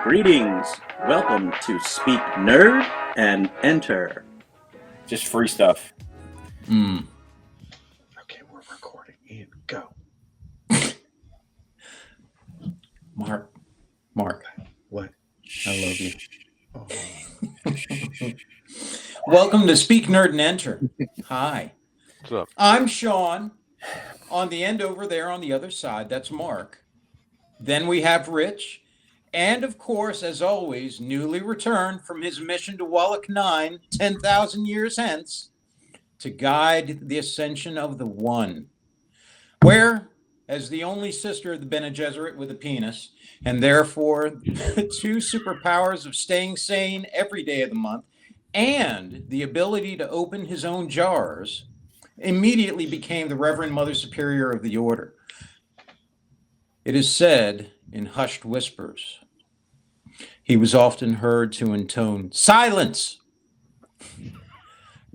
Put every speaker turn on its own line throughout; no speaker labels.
Greetings. Welcome to Speak Nerd and Enter.
Just free stuff.
Okay, we're recording. And go.
Mark.
What?
I love you.
Oh.
Welcome to Speak Nerd and Enter. Hi.
What's up?
I'm Sean. On the end over there on the other side, that's Mark. Then we have Rich. And of course, as always, newly returned from his mission to Wallach 9, 10,000 years hence, to guide the ascension of the One. Where, as the only sister of the Bene Gesserit with a penis, and therefore the two superpowers of staying sane every day of the month, and the ability to open his own jars, immediately became the Reverend Mother Superior of the Order. It is said in hushed whispers, he was often heard to intone, "Silence!"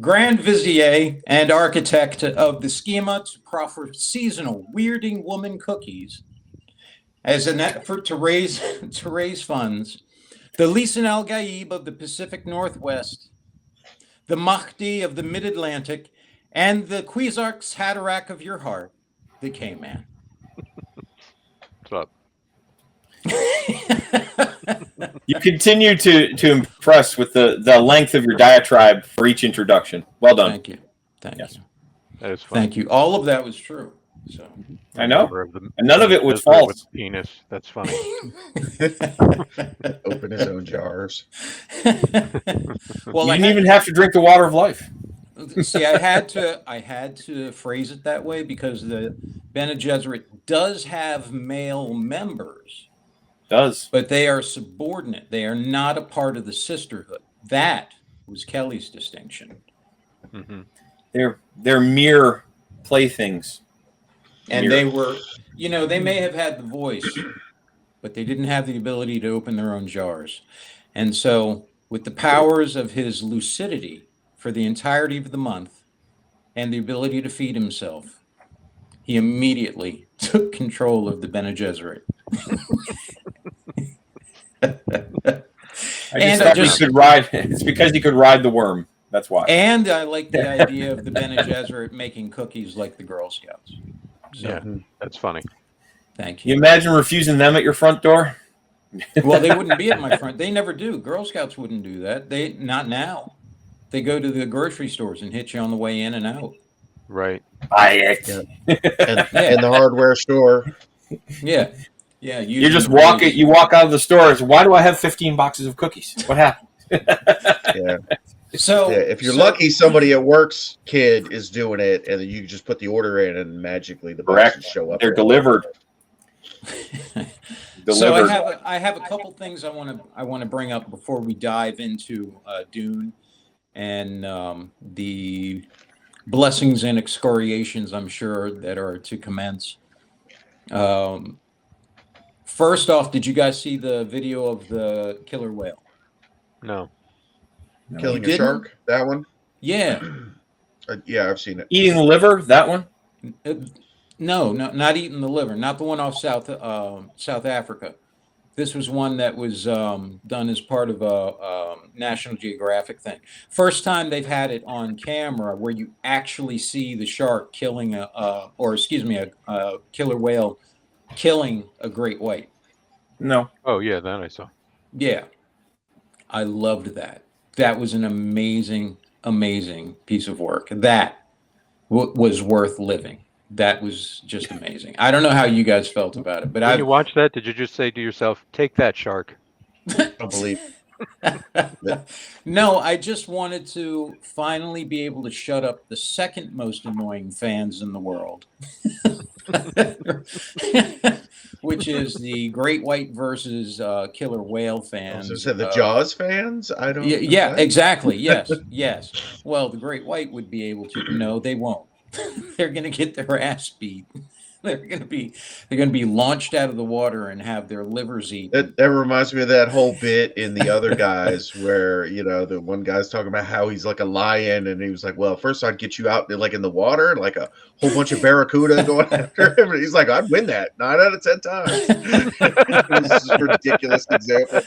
Grand Vizier and architect of the schema to proffer seasonal weirding woman cookies as an effort to raise funds, the Lisan Al Gaib of the Pacific Northwest, the Mahdi of the Mid-Atlantic, and the Quizarch's Hatterack of your heart, the K-Man.
What's up?
You continue to impress with the length of your diatribe for each introduction. Well done.
Thank you. Thank
Yes.
you.
That is funny.
Thank you. All of that was true. So
I know.
And
none of it was false.
Penis. That's funny.
Open his own jars.
well,
You didn't even have to drink the water of life.
See, I had to phrase it that way because the Bene Gesserit does have male members,
Does.
but they are subordinate. They are not a part of the sisterhood. That was Kelly's distinction.
Mm-hmm.
They're mere playthings.
And
Mirror.
they were, they may have had the voice, but they didn't have the ability to open their own jars. And so, with the powers of his lucidity for the entirety of the month and the ability to feed himself, he immediately took control of the Bene Gesserit.
He could ride. It's because he could ride the worm. That's why.
And I like the idea of the Bene Gesserit making cookies like the Girl Scouts. So,
Yeah, that's funny.
thank
You
you.
imagine refusing them at your front door?
Well, they wouldn't be at my front. They never do. Girl Scouts wouldn't do that. Not now. They go to the grocery stores and hit you on the way in and out.
Right.
Buy it.
And in the hardware store.
Yeah.
You just walk it. You walk out of the store. So why do I have 15 boxes of cookies? What happened?
Yeah.
So
If you're lucky, somebody at work's kid is doing it, and then you just put the order in, and magically the boxes
Correct.
show up.
They're delivered.
So
Delivered.
I have a couple things I want to bring up before we dive into Dune and the blessings and excoriations I'm sure that are to commence. First off, did you guys see the video of the killer whale?
No.
Killing
You
a shark. That one.
Yeah.
Yeah, I've seen it.
Eating the liver. That one.
No, not eating the liver. Not the one off South Africa. This was one that was done as part of a National Geographic thing. First time they've had it on camera where you actually see the shark killing a killer whale killing a great white.
No.
Oh, yeah, that I saw.
Yeah, I loved that. That was an amazing, amazing piece of work. That was worth living. That was just amazing. I don't know how you guys felt about it, but
When you watched that, did you just say to yourself, "Take that, shark"?
I believe.
No, I just wanted to finally be able to shut up the second most annoying fans in the world, which is the great white versus killer whale fans.
So said the Jaws fans. I don't.
Yeah, exactly. Yes. Well, the great white would be able to. No, they won't. They're going to get their ass beat. they're gonna be launched out of the water and have their livers eaten.
That reminds me of that whole bit in The Other Guys where, the one guy's talking about how he's like a lion, and he was like, well, first I'd get you out like in the water, like a whole bunch of barracuda going after him. And he's like, I'd win that 9 out of 10 times. It was just a ridiculous example.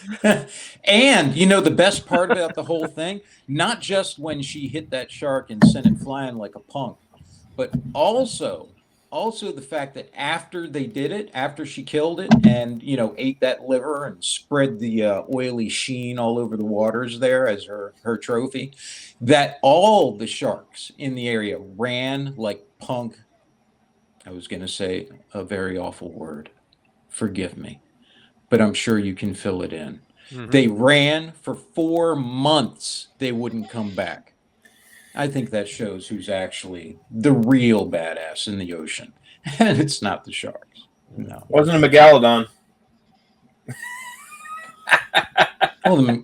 And the best part about the whole thing, not just when she hit that shark and sent it flying like a punk, but also the fact that after they did it, after she killed it and ate that liver and spread the oily sheen all over the waters there as her trophy, that all the sharks in the area ran like punk. I was going to say a very awful word. Forgive me, but I'm sure you can fill it in.
Mhm.
They ran for 4 months. They wouldn't come back. I think that shows who's actually the real badass in the ocean. And it's not the sharks. No.
Wasn't a megalodon.
Well,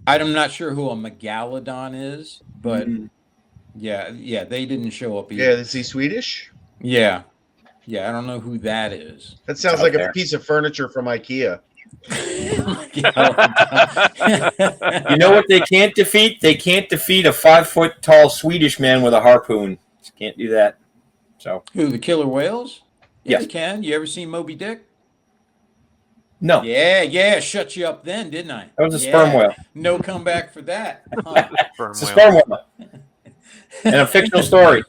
I'm not sure who a megalodon is, but yeah, they didn't show up either.
Yeah, is he Swedish?
Yeah, I don't know who that is.
That sounds
Out
like
there.
a piece of furniture from IKEA.
You know what they can't defeat? They can't defeat a 5-foot tall Swedish man with a harpoon. Just can't do that. So
Who, the killer whales? Yeah,
Yes.
they can. You ever seen Moby Dick?
no,
Yeah, shut you up then, didn't I?
that was a sperm whale.
No comeback for that. Huh.
Sperm
It's a
whale.
sperm whale and a fictional story.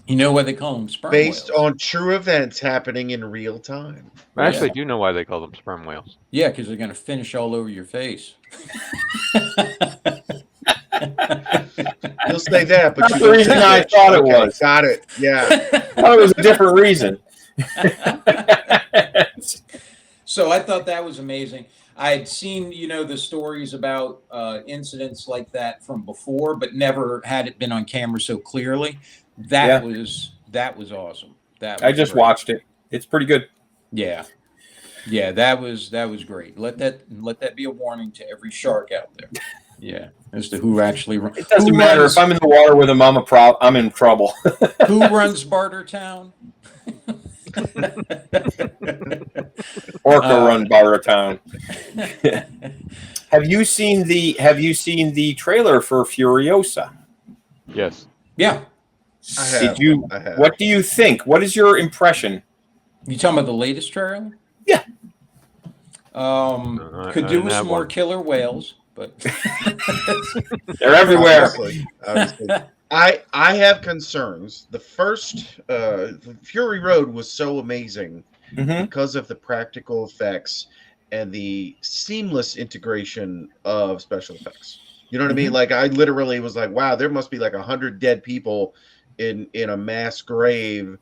You know why they call them sperm
Based
whales?
on true events happening in real time.
I actually do know why they call them sperm whales.
Yeah, because they're going to finish all over your face.
You'll say that, but
That's
you
the
don't
reason
say
I
bitch.
thought it
Okay,
was.
Got it. Yeah.
I thought it was a different reason.
So I thought that was amazing. I had seen, the stories about incidents like that from before, but never had it been on camera so clearly. That was awesome. That
I
was
just
great.
watched it. It's pretty good.
Yeah, that was great. Let that be a warning to every shark out there. Yeah, as to who actually
It doesn't matter if I'm in the water with him. I'm in trouble.
who runs Bartertown.
Orca run Bartertown. Have you seen the trailer for Furiosa?
Yes.
Yeah,
I have.
Did you?
I have.
What do you think? What is your impression?
you talking about the latest trailer?
Yeah.
Could
I
do
didn't
with
have
some more
one.
killer whales, but
They're everywhere.
Obviously. I have concerns. The first Fury Road was so amazing
Mhm.
because of the practical effects and the seamless integration of special effects. You know what I mean? Like I literally was like, wow, there must be like 100 dead people in a mass grave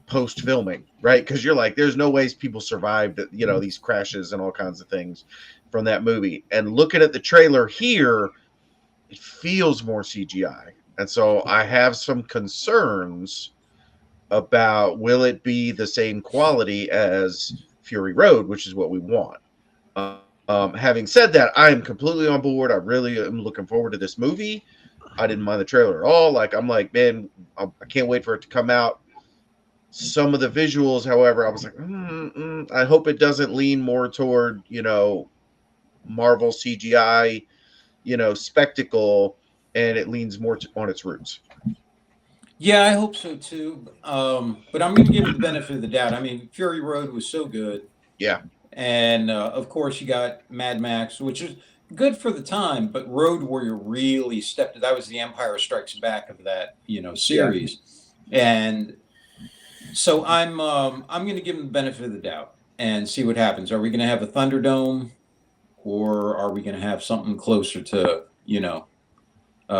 post filming, right? Because you're like, there's no ways people survived, these crashes and all kinds of things from that movie. And looking at the trailer here, it feels more CGI, and so I have some concerns about will it be the same quality as Fury Road, which is what we want. Having said that, I am completely on board. I really am looking forward to this movie. I didn't mind the trailer at all. Like I'm like, man, I can't wait for it to come out. Some of the visuals, however, I was like, I hope it doesn't lean more toward, Marvel CGI, spectacle, and it leans more on its roots.
yeah, I hope so too. But I'm going to give it the benefit of the doubt. I mean, Fury Road was so good.
Yeah.
And of course, you got Mad Max, which is good for the time, but Road Warrior really stepped. That was the Empire Strikes Back of that, series. And so I'm going to give them the benefit of the doubt and see what happens. Are we going to have a Thunderdome, or are we going to have something closer to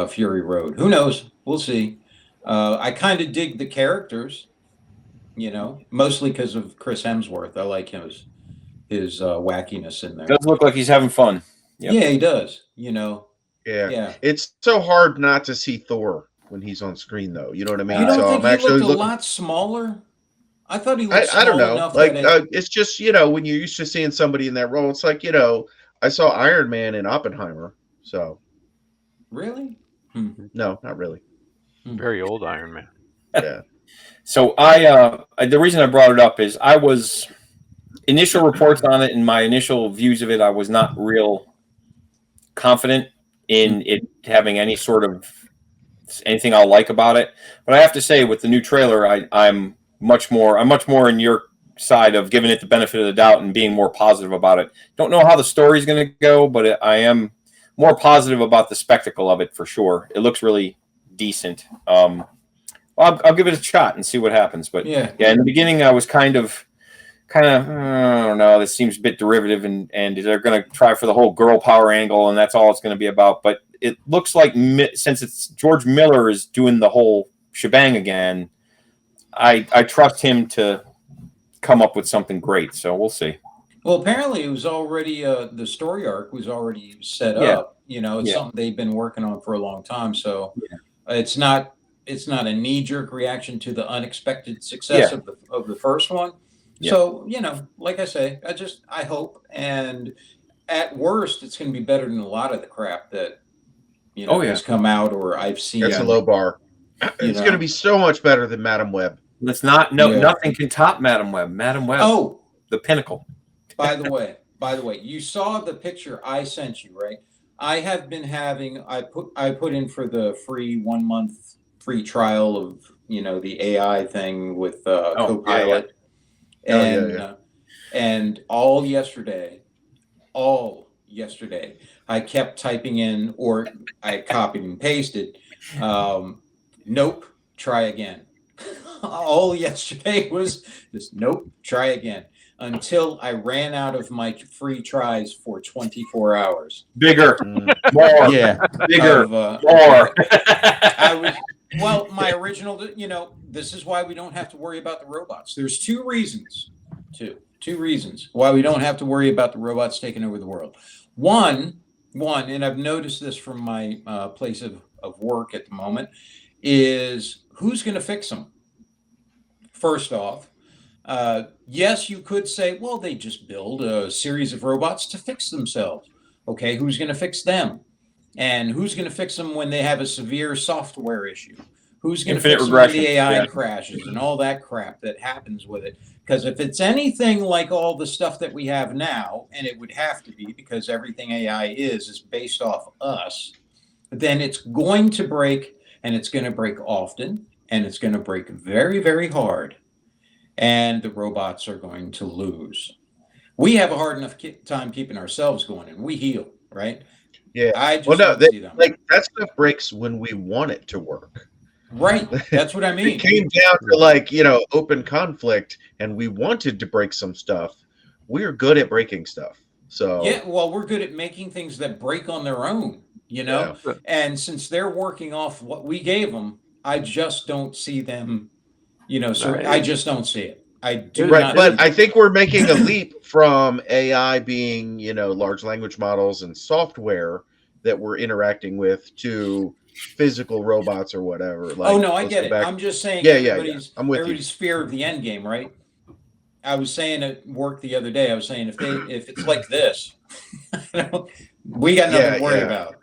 Fury Road? Who knows? We'll see. I kind of dig the characters, mostly because of Chris Hemsworth. I like his wackiness in there.
Does look like he's having fun. Yep.
Yeah, he does.
Yeah. It's so hard not to see Thor when he's on screen, though. You know what I mean?
You don't
So
think
I'm
he looked a
looking.
lot smaller? I thought he looked
I don't
small
know.
enough
Like
that
it's just when you're used to seeing somebody in that role, it's like I saw Iron Man in Oppenheimer. So
really?
no, not really.
Very old Iron Man.
Yeah.
So the reason I brought it up is initial reports on it and my initial views of it, I was not real confident in it having any sort of anything I'll like about it. But I have to say, with the new trailer, I'm much more in your side of giving it the benefit of the doubt and being more positive about it. Don't know how the story's going to go, but I am more positive about the spectacle of it for sure. It looks really decent. I'll give it a shot and see what happens. But yeah, in the beginning, I was kind of, I don't know. This seems a bit derivative, and they're going to try for the whole girl power angle, and that's all it's going to be about. But it looks like since it's George Miller is doing the whole shebang again, I trust him to come up with something great. So we'll see.
Well, apparently it was already the story arc was already set up. You know, it's something they've been working on for a long time. So it's not a knee-jerk reaction to the unexpected success of the first one. Yeah. So, you know, like I say, I hope, and at worst, it's going to be better than a lot of the crap that, you know, has come out or I've seen.
That's a low bar. It's going to be so much better than Madam Web.
Let's not. No, nothing can top Madam Web. Madam Web.
Oh,
the pinnacle.
By the way, you saw the picture I sent you, right? I have been having. I put in for the free 1 month free trial of, you know, the AI thing with Copilot. And all yesterday, I kept typing in, or I copied and pasted, nope, try again. All yesterday was this, nope, try again, until I ran out of my free tries for 24 hours.
Bigger, more, bigger, more.
Well, my original, you know, this is why we don't have to worry about the robots. There's two reasons why we don't have to worry about the robots taking over the world. One, and I've noticed this from my place of work at the moment, is who's going to fix them? First off, yes, you could say, well, they just build a series of robots to fix themselves. Okay, who's going to fix them? And who's going to fix them when they have a severe software issue? Who's going to fix them when the AI crashes and all that crap that happens with it? Because if it's anything like all the stuff that we have now, and it would have to be because everything AI is based off us, then it's going to break, and it's going to break often, and it's going to break very, very hard. And the robots are going to lose. We have a hard enough time keeping ourselves going, and we heal, right?
Yeah.
I just don't see them.
Like that stuff breaks when we want it to work.
Right. That's what I mean.
It came down to, like, you know, open conflict, and we wanted to break some stuff. We're good at breaking stuff. So
yeah, well, we're good at making things that break on their own, you know. Yeah. And since they're working off what we gave them, I just don't see them, you know. So I just don't see it. I do not.
But I think we're making a leap from AI being, you know, large language models and software that we're interacting with to physical robots or whatever. Like,
oh no, I get it. I'm just saying. Everybody's fear of the end game, right? I was saying at work the other day. I was saying if it's like this, we got nothing to worry about.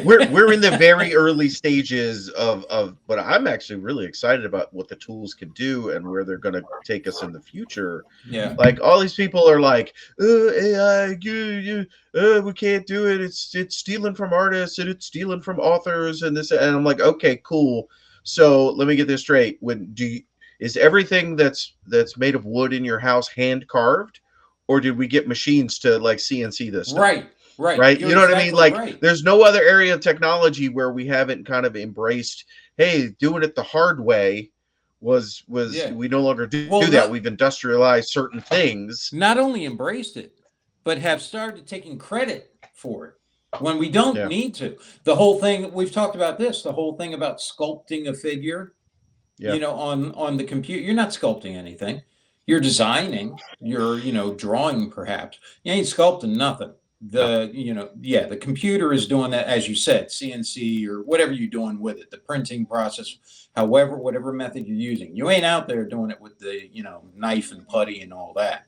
we're in the very early stages of, but I'm actually really excited about what the tools can do and where they're going to take us in the future.
Yeah,
like all these people are like, AI, we can't do it. It's stealing from artists and it's stealing from authors and this. And I'm like, okay, cool. So let me get this straight. Is everything that's made of wood in your house hand carved, or did we get machines to like CNC this stuff? Right. You know what I mean? Like, there's no other area of technology where we haven't kind of embraced, hey, doing it the hard way was we no longer do that. We've industrialized certain things.
Not only embraced it, but have started taking credit for it when we don't need to. The whole thing, we've talked about this, the whole thing about sculpting a figure, you know, on the computer. You're not sculpting anything. You're designing, you're, you know, drawing perhaps. You ain't sculpting nothing. The computer is doing that, as you said, CNC or whatever you're doing with it, the printing process, whatever method you're using. You ain't out there doing it with the, you know, knife and putty and all that.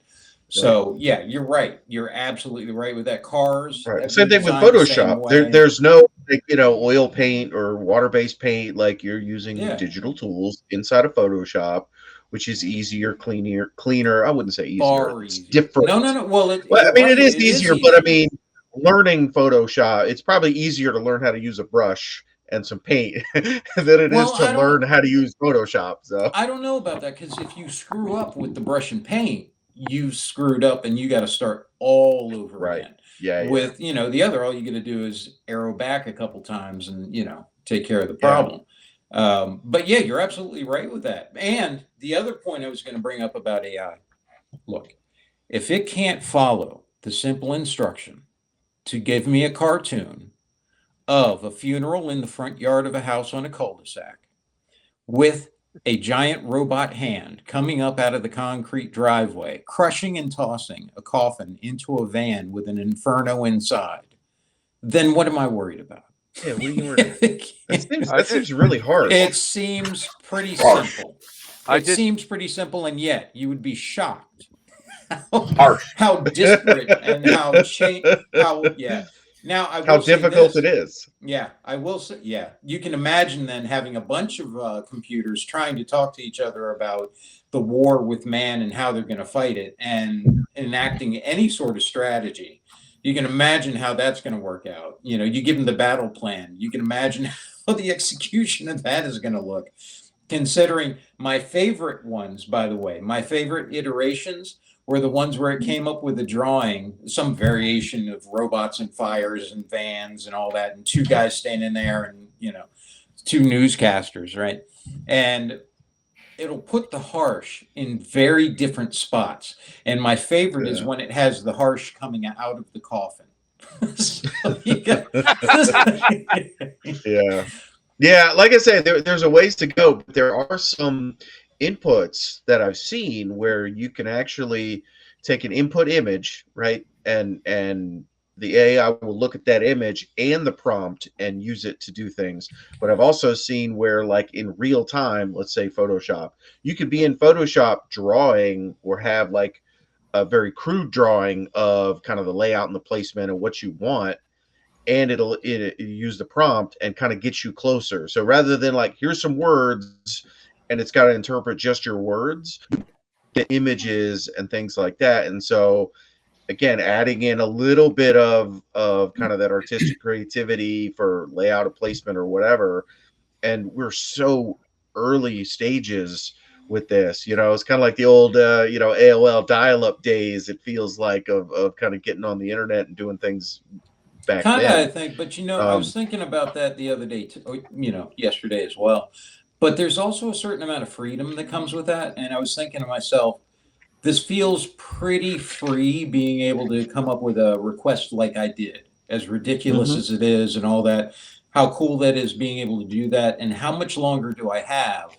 So yeah, you're right. You're absolutely right with that. Cars.
Right. Same thing with Photoshop. There's no like, you know, oil paint or water-based paint, like you're using
Yeah.
digital tools inside of Photoshop, which is easier, cleaner. I wouldn't say easier.
Far
It's
easier.
different.
No. Well,
Well, I
you're
mean, it
right.
is
It is
easier, but I
easier.
mean, learning Photoshop, it's probably easier to learn how to use a brush and some paint than it is
Well,
to learn how to use Photoshop. So,
I don't know about that because if you screw up with the brush and paint, you screwed up and you got to start all over
right.
again.
Yeah, yeah.
With the other, all you got to do is arrow back a couple times and take care of the
Yeah.
problem. But yeah, you're absolutely right with that. And the other point I was going to bring up about AI, look, if it can't follow the simple instruction to give me a cartoon of a funeral in the front yard of a house on a cul-de-sac with a giant robot hand coming up out of the concrete driveway, crushing and tossing a coffin into a van with an inferno inside, then what am I worried about?
Yeah, what are you worried about? That seems really harsh.
It seems pretty
Harsh.
simple.
I
It
did-
seems pretty simple, and yet you would be shocked
Harsh.
how disparate and how Now I will
How
say
difficult
this.
it is.
Yeah, I will say, yeah. You can imagine then having a bunch of computers trying to talk to each other about the war with man and how they're going to fight it and enacting any sort of strategy. You can imagine how that's going to work out. You give them the battle plan. You can imagine how the execution of that is going to look. Considering my favorite ones, by the way, my favorite iterations were the ones where it came up with a drawing, some variation of robots and fires and vans and all that, and two guys standing there and, two newscasters, right? And it'll put the harsh in very different spots. And my favorite is when it has the harsh coming out of the coffin.
Yeah. Yeah, like I said, there's a ways to go, but there are some inputs that I've seen where you can actually take an input image, right? And the AI will look at that image and the prompt and use it to do things. But I've also seen where, like in real time, let's say Photoshop, you could be in Photoshop drawing or have like a very crude drawing of kind of the layout and the placement and what you want, and it'll use the prompt and kind of get you closer. So rather than like, here's some words and it's got to interpret just your words, the images and things like that. And so again, adding in a little bit of kind of that artistic creativity for layout or placement or whatever. And we're so early stages with this, it's kind of like the old AOL dial-up days. It feels like of kind of getting on the internet and doing things back
kind of,
then.
I think, but I was thinking about that the other day, yesterday as well. But there's also a certain amount of freedom that comes with that. And I was thinking to myself, this feels pretty free, being able to come up with a request like I did, as ridiculous as it is and all that. How cool that is, being able to do that. And how much longer do I have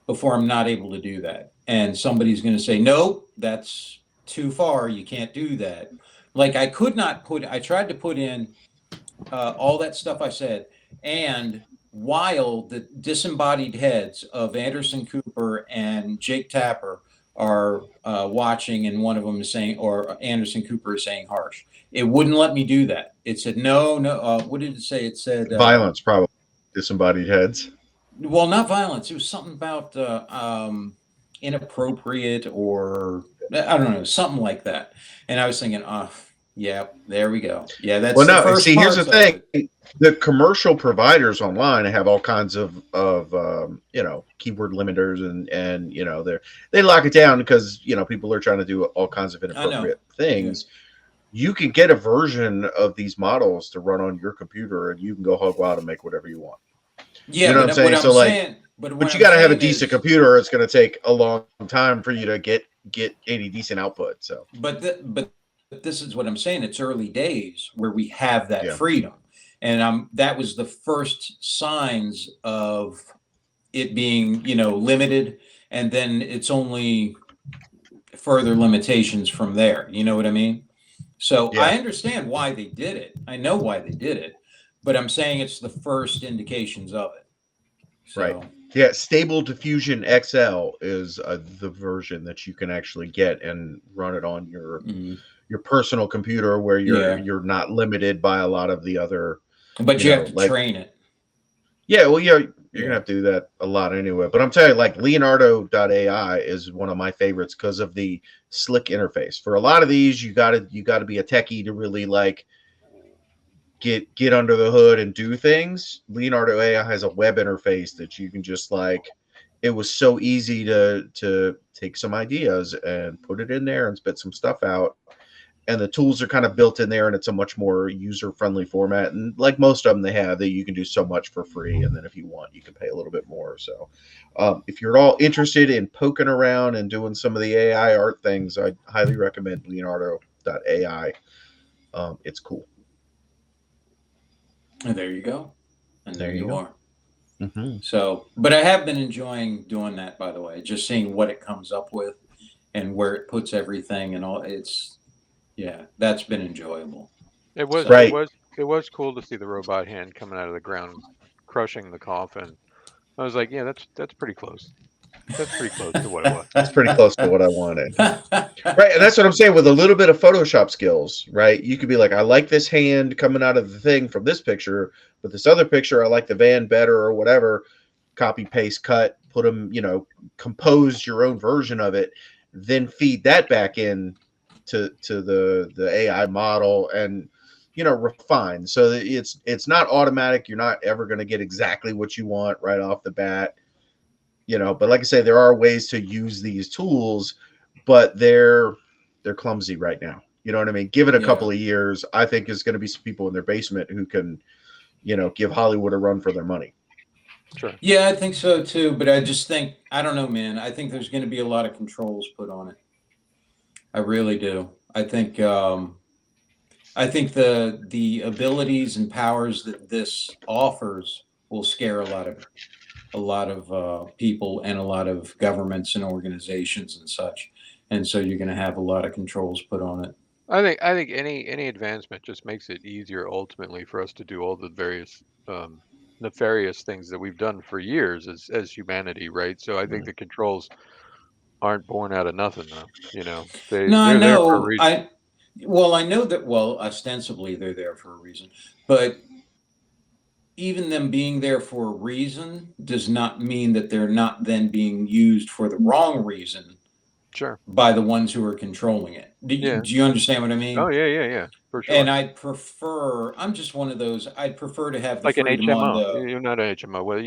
before I'm not able to do that? And somebody's going to say, no, that's too far. You can't do that. Like I tried to put in all that stuff I said. And while the disembodied heads of Anderson Cooper and Jake Tapper are watching, and one of them is saying, or Anderson Cooper is saying harsh, it wouldn't let me do that. It said, no. What did it say? It said
violence, probably disembodied heads.
Well, not violence. It was something about inappropriate, or I don't know, something like that. And I was thinking, yeah, there we go. Yeah, that's
well.
the
No,
first
see, here's the
parts of
thing:
it.
the commercial providers online have all kinds of keyword limiters, and they lock it down because people are trying to do all kinds of inappropriate things. You can get a version of these models to run on your computer, and you can go hog wild and make whatever you want.
Yeah,
you know what I'm saying?
What I'm
So like,
saying,
but you got to have a decent computer. It's going to take a long time for you to get any decent output. So,
but this is what I'm saying. It's early days where we have that freedom, and that was the first signs of it being limited, and then it's only further limitations from there. You know what I mean? So I understand why they did it. I know why they did it, but I'm saying it's the first indications of it. So.
Right. Yeah. Stable Diffusion XL is the version that you can actually get and run it on your personal computer, where you're not limited by a lot of the other
But you have to
like,
train it.
yeah, well, you're
Yeah.
gonna have to do that a lot anyway. But I'm telling you, like Leonardo.ai is one of my favorites because of the slick interface. For a lot of these, you gotta be a techie to really like get under the hood and do things. Leonardo AI has a web interface that you can just like. It was so easy to take some ideas and put it in there and spit some stuff out. And the tools are kind of built in there, and it's a much more user-friendly format. And like most of them, they have that you can do so much for free, and then if you want, you can pay a little bit more. So, if you're at all interested in poking around and doing some of the AI art things, I highly recommend Leonardo.ai. It's cool.
And there you go. And there you are.
Mm-hmm.
So, but I have been enjoying doing that, by the way, just seeing what it comes up with and where it puts everything and all. Yeah, that's been enjoyable.
It was
So-
Right.
it was cool to see the robot hand coming out of the ground, crushing the coffin. I was like, yeah, that's pretty close. That's pretty close to what it was.
It's pretty close to what I wanted. Right, and that's what I'm saying. With a little bit of Photoshop skills, right? You could be like, I like this hand coming out of the thing from this picture, but this other picture, I like the van better or whatever. Copy, paste, cut, put them, compose your own version of it, then feed that back in to the AI model and refine. So that it's not automatic. You're not ever going to get exactly what you want right off the bat. But like I say, there are ways to use these tools, but they're clumsy right now. You know what I mean? Give it a couple of years. I think there's going to be some people in their basement who can, give Hollywood a run for their money.
Sure.
Yeah, I think so too. But I just think, I don't know, man. I think there's going to be a lot of controls put on it. I really do. I think the abilities and powers that this offers will scare a lot of people and a lot of governments and organizations and such. And so you're going to have a lot of controls put on it.
I think any advancement just makes it easier ultimately for us to do all the various nefarious things that we've done for years as humanity, right? So I think the controls aren't born out of nothing, though.
No, I
they're there for a
know.
reason.
I know that. Well, ostensibly they're there for a reason, but even them being there for a reason does not mean that they're not then being used for the wrong reason
Sure.
by the ones who are controlling it. Do you understand what I mean?
Oh yeah, for sure.
And I'm just one of those. I'd prefer to have the
Like an
freedom
HMO.
on the.
You're not an HMO. Well,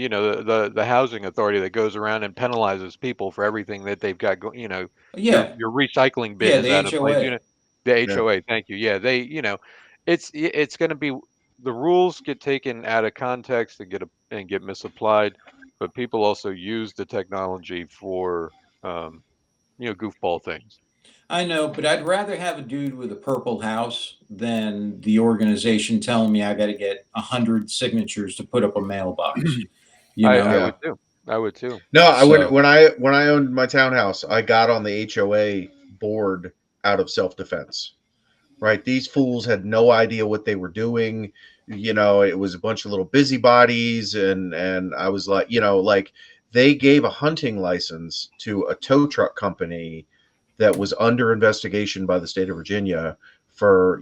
the housing authority that goes around and penalizes people for everything that they've got.
Yeah,
Your recycling bin
yeah,
is
the
out of place.
HOA.
The HOA. Thank you. Yeah, it's going to be the rules get taken out of context and get misapplied, but people also use the technology for goofball things.
I know, but I'd rather have a dude with a purple house than the organization telling me I got to get 100 signatures to put up a mailbox.
I would too. I would too.
No, I would. When I owned my townhouse, I got on the HOA board out of self-defense. Right? These fools had no idea what they were doing. It was a bunch of little busybodies, and I was like, like they gave a hunting license to a tow truck company that was under investigation by the state of Virginia for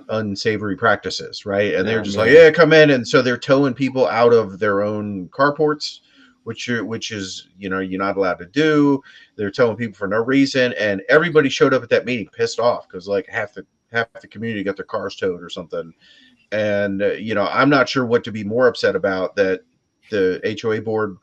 unsavory practices, right? And they're just like, yeah, come in. And so they're towing people out of their own carports, which is you're not allowed to do. They're towing people for no reason, and everybody showed up at that meeting pissed off because like half the community got their cars towed or something. And I'm not sure what to be more upset about, that the HOA board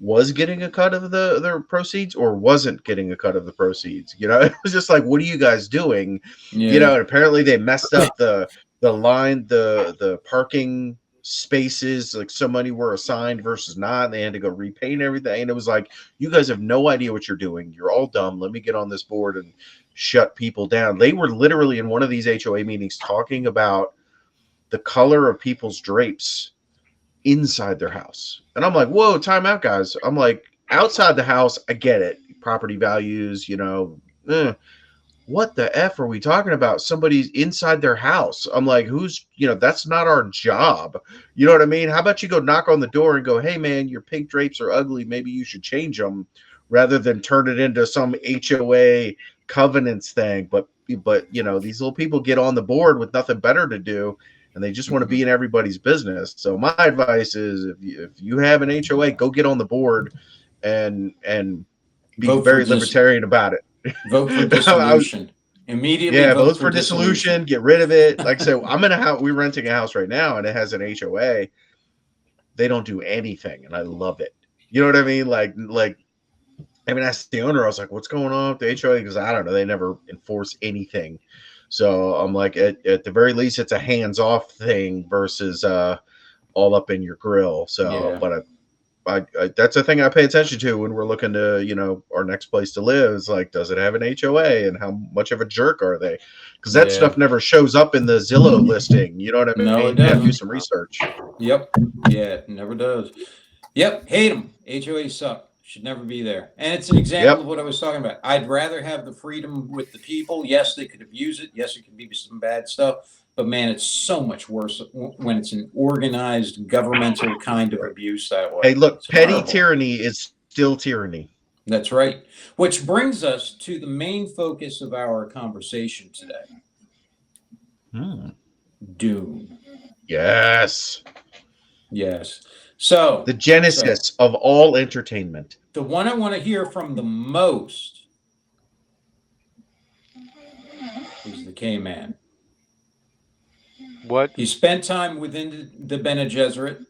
was getting a cut of their proceeds or wasn't getting a cut of the proceeds. It was just like, what are you guys doing? And apparently they messed up the line, the parking spaces, like so many were assigned versus not, and they had to go repaint everything. And it was like, you guys have no idea what you're doing. You're all dumb. Let me get on this board and shut people down. They were literally in one of these HOA meetings talking about the color of people's drapes inside their house. And I'm like, whoa, time out, guys. I'm like, outside the house, I get it. Property values, what the F are we talking about? Somebody's inside their house. I'm like, who's, that's not our job. You know what I mean? How about you go knock on the door and go, hey man, your pink drapes are ugly. Maybe you should change them, rather than turn it into some HOA covenants thing. But these little people get on the board with nothing better to do. and they just want to be in everybody's business. So my advice is, if you have an HOA, go get on the board and be
Vote
very
for
libertarian about it.
Vote for
I was,
dissolution. Immediately
yeah,
vote
vote
for
for dissolution, get rid of it. Like I said, I'm in a house, we're renting a house right now, and it has an HOA. They don't do anything, and I love it. You know what I mean? Like I mean, that's the owner. I was like, what's going on with the HOA? Because I don't know. They never enforce anything. So I'm like, at the very least, it's a hands-off thing versus all up in your grill. So,
Yeah.
but I that's a thing I pay attention to when we're looking to, you know, our next place to live. Is like, does it have an HOA, and how much of a jerk are they? Because that
Yeah.
stuff never shows up in the Zillow listing. You know what I mean?
No, it
You have to do
doesn't.
some research.
Yep. Yeah, it never does. Yep. Hate them. HOAs suck. Should never be there. And it's an example
Yep.
of what I was talking about. I'd rather have the freedom with the people. Yes, they could abuse it. Yes, it could be some bad stuff. But man, it's so much worse when it's an organized governmental kind of abuse that way.
Hey, look,
It's
petty
horrible.
tyranny is still tyranny.
That's right. Which brings us to the main focus of our conversation today. Dune.
Yes.
Yes. So
The genesis of all entertainment.
the one I want to hear from the most is the K-Man.
What?
He spent time within the Bene Gesserit.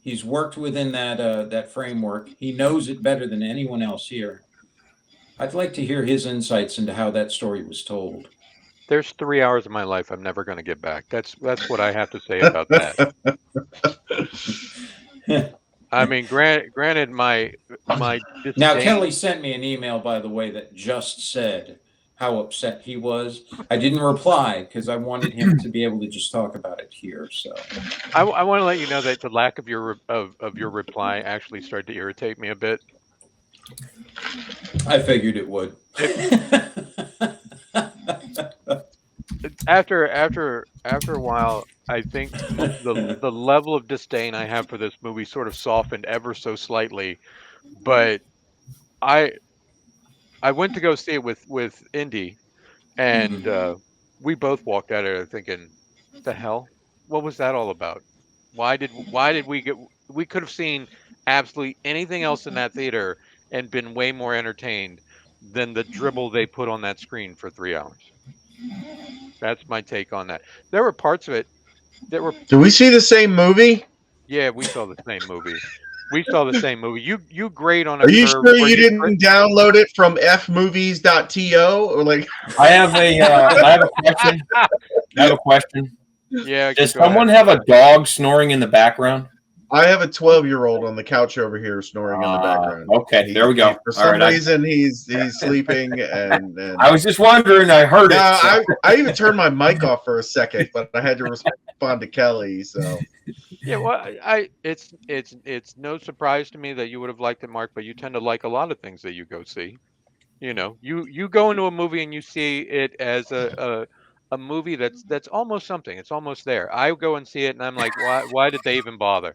He's worked within that framework. He knows it better than anyone else here. I'd like to hear his insights into how that story was told.
There's 3 hours of my life I'm never going to get back. That's what I have to say about that. I mean, granted, my
Now,
disdain-
Kelly sent me an email, by the way, that just said how upset he was. I didn't reply because I wanted him to be able to just talk about it here. So
I want to let you know that the lack of your reply actually started to irritate me a bit.
I figured it would.
After a while, I think the level of disdain I have for this movie sort of softened ever so slightly. But I went to go see it with Indy, and we both walked out of there thinking, "The hell? What was that all about? Why did we get? We could have seen absolutely anything else in that theater and been way more entertained than the dribble they put on that screen for 3 hours." That's my take on that. There were parts of it that were.
Do we see the same movie?
Yeah, we saw the same movie. We saw the same movie. You grade on a
Are you
curve
sure
where
you didn't download it from fmovies.to or like?
I have a question. I have a question.
Yeah.
Does
go
someone
ahead.
have a dog snoring in the background?
I have a 12-year-old on the couch over here snoring in the background.
Okay, there we go.
For some
All right,
reason, he's sleeping, and
I was just wondering. I heard
no,
it. So.
I even turned my mic off for a second, but I had to respond to Kelly. So
Yeah, well, it's no surprise to me that you would have liked it, Mark, but you tend to like a lot of things that you go see. You know, you go into a movie and you see it as a movie that's almost something. It's almost there. I go and see it and I'm like, why did they even bother?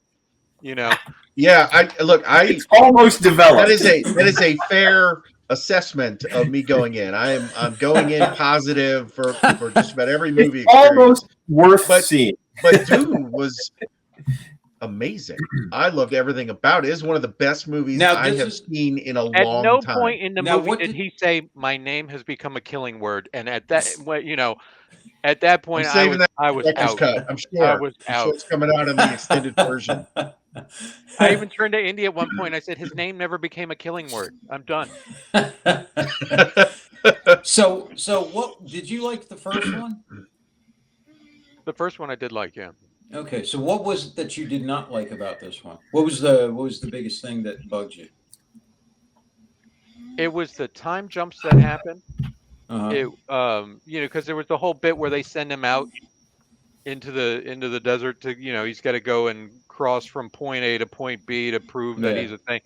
You know?
yeah,
It's almost developed.
that is a fair assessment of me going in. I'm going in positive for just about every movie.
It's almost worth seeing.
But Dune was amazing. I loved everything about it. It's one of the best movies I have seen in a long time.
At no point in the movie did he say, "My name has become a killing word," and at that, at that point, I was out.
Cut. I'm sure.
I was out.
Sure it's coming out in the extended version.
I even turned to Indy at one point. I said, "His name never became a killing word. I'm done."
So what did you like the first one?
The first one I did like, yeah.
Okay, so what was it that you did not like about this one? What was the biggest thing that bugged you?
It was the time jumps that happened.
Uh-huh.
Because there was the whole bit where they send him out into the desert to, he's got to go and cross from point A to point B to prove that he's a thing.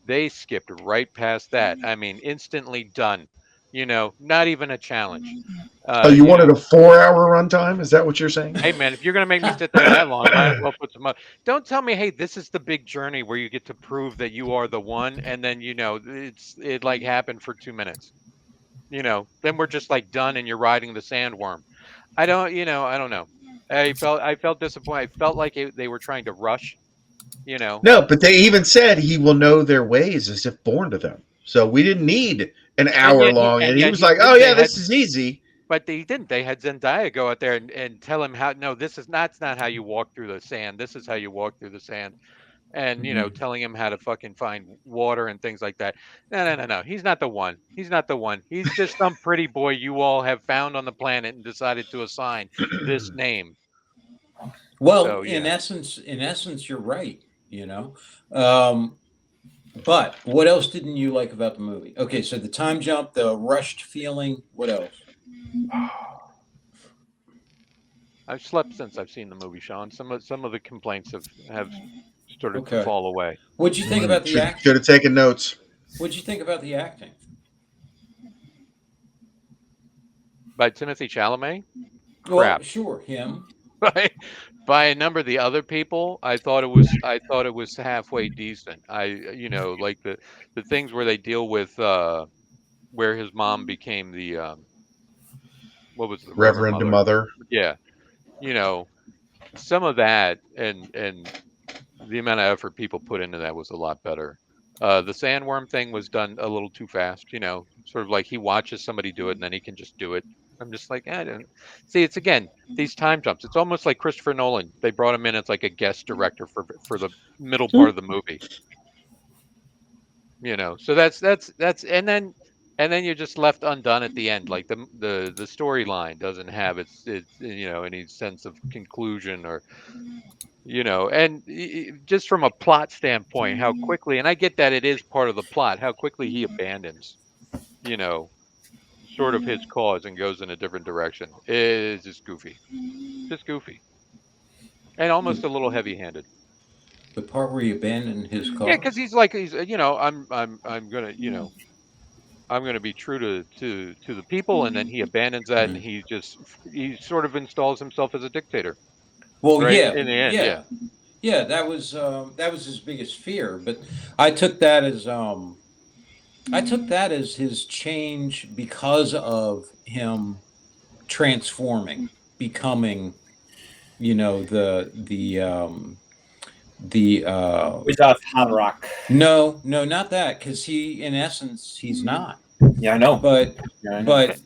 They skipped right past that. I mean, instantly done. Not even a challenge.
You wanted a 4-hour runtime? Is that what you're saying?
Hey man, if you're gonna make me sit there that long, might as well put some. Don't tell me, hey, this is the big journey where you get to prove that you are the one, and then it like happened for 2 minutes. Then we're just like done, and you're riding the sandworm. I don't know. I felt disappointed. I felt like they were trying to rush. You know,
No, but they even said he will know their ways as if born to them. So we didn't need an
and
hour
yet he
long.
and
And he
yet
was
he
like,
did.
oh,
They
yeah,
had,
this is easy.
but they didn't. They had Zendaya go out there and tell him how. No, this is not. It's not how you walk through the sand. This is how you walk through the sand. And telling him how to fucking find water and things like that. No, no, no, no. He's not the one. He's not the one. He's just some pretty boy you all have found on the planet and decided to assign this name.
Well,
So yeah.
in essence, you're right. Um, but what else didn't you like about the movie? Okay, so the time jump, the rushed feeling. What else?
I've slept since I've seen the movie, Sean. Some of the complaints have started to
Okay.
fall away.
What'd you think about the
Should
acting?
have taken notes.
What'd you think about the acting?
By Timothy Chalamet?
Well,
Crap.
sure, him.
By a number of the other people, I thought it was halfway decent. Like the things where they deal with where his mom became the what was the Reverend
Reverend
Mother?
Mother.
Yeah. You know, some of that and the amount of effort people put into that was a lot better. The sandworm thing was done a little too fast, sort of like he watches somebody do it and then he can just do it. I'm just like, I don't see. It's again these time jumps. It's almost like Christopher Nolan. They brought him in as like a guest director for the middle part of the movie. So that's and then you're just left undone at the end. Like the storyline doesn't have its any sense of conclusion or and just from a plot standpoint, how quickly, and I get that it is part of the plot, how quickly he abandons, you know, sort of his cause and goes in a different direction is just goofy, and almost a little heavy-handed.
The part where he abandoned his cause.
Yeah, because he's like I'm gonna I'm gonna be true to the people, and then he abandons that, and he sort of installs himself as a dictator.
Well,
Right
yeah,
in the end,
yeah, yeah. That was his biggest fear. But I took that as his change because of him transforming, becoming, the
Without hard rock.
no, not that, because he, in essence, he's not.
Yeah, I know.
But
Yeah, I know.
but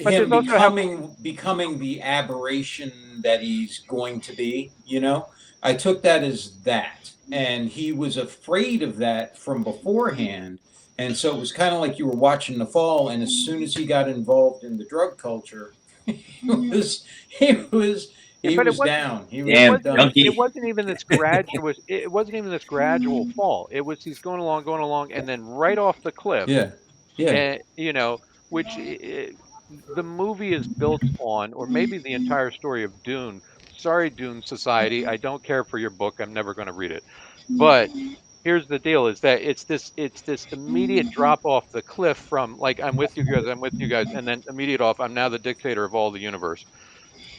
But
him
there's also
becoming the aberration that he's going to be, I took that as that, and he was afraid of that from beforehand, and so it was kind of like you were watching The Fall, and as soon as he got involved in the drug culture, he
but
was down. He was
Damn,
done.
junkie.
it wasn't even this gradual. It wasn't even this gradual fall. It was he's going along, and then right off the cliff.
Yeah, yeah.
And which the movie is built on, or maybe the entire story of Dune. Sorry, Dune Society, I don't care for your book. I'm never going to read it. But here's the deal: is that it's this immediate drop off the cliff from like I'm with you guys, and then immediate off. I'm now the dictator of all the universe.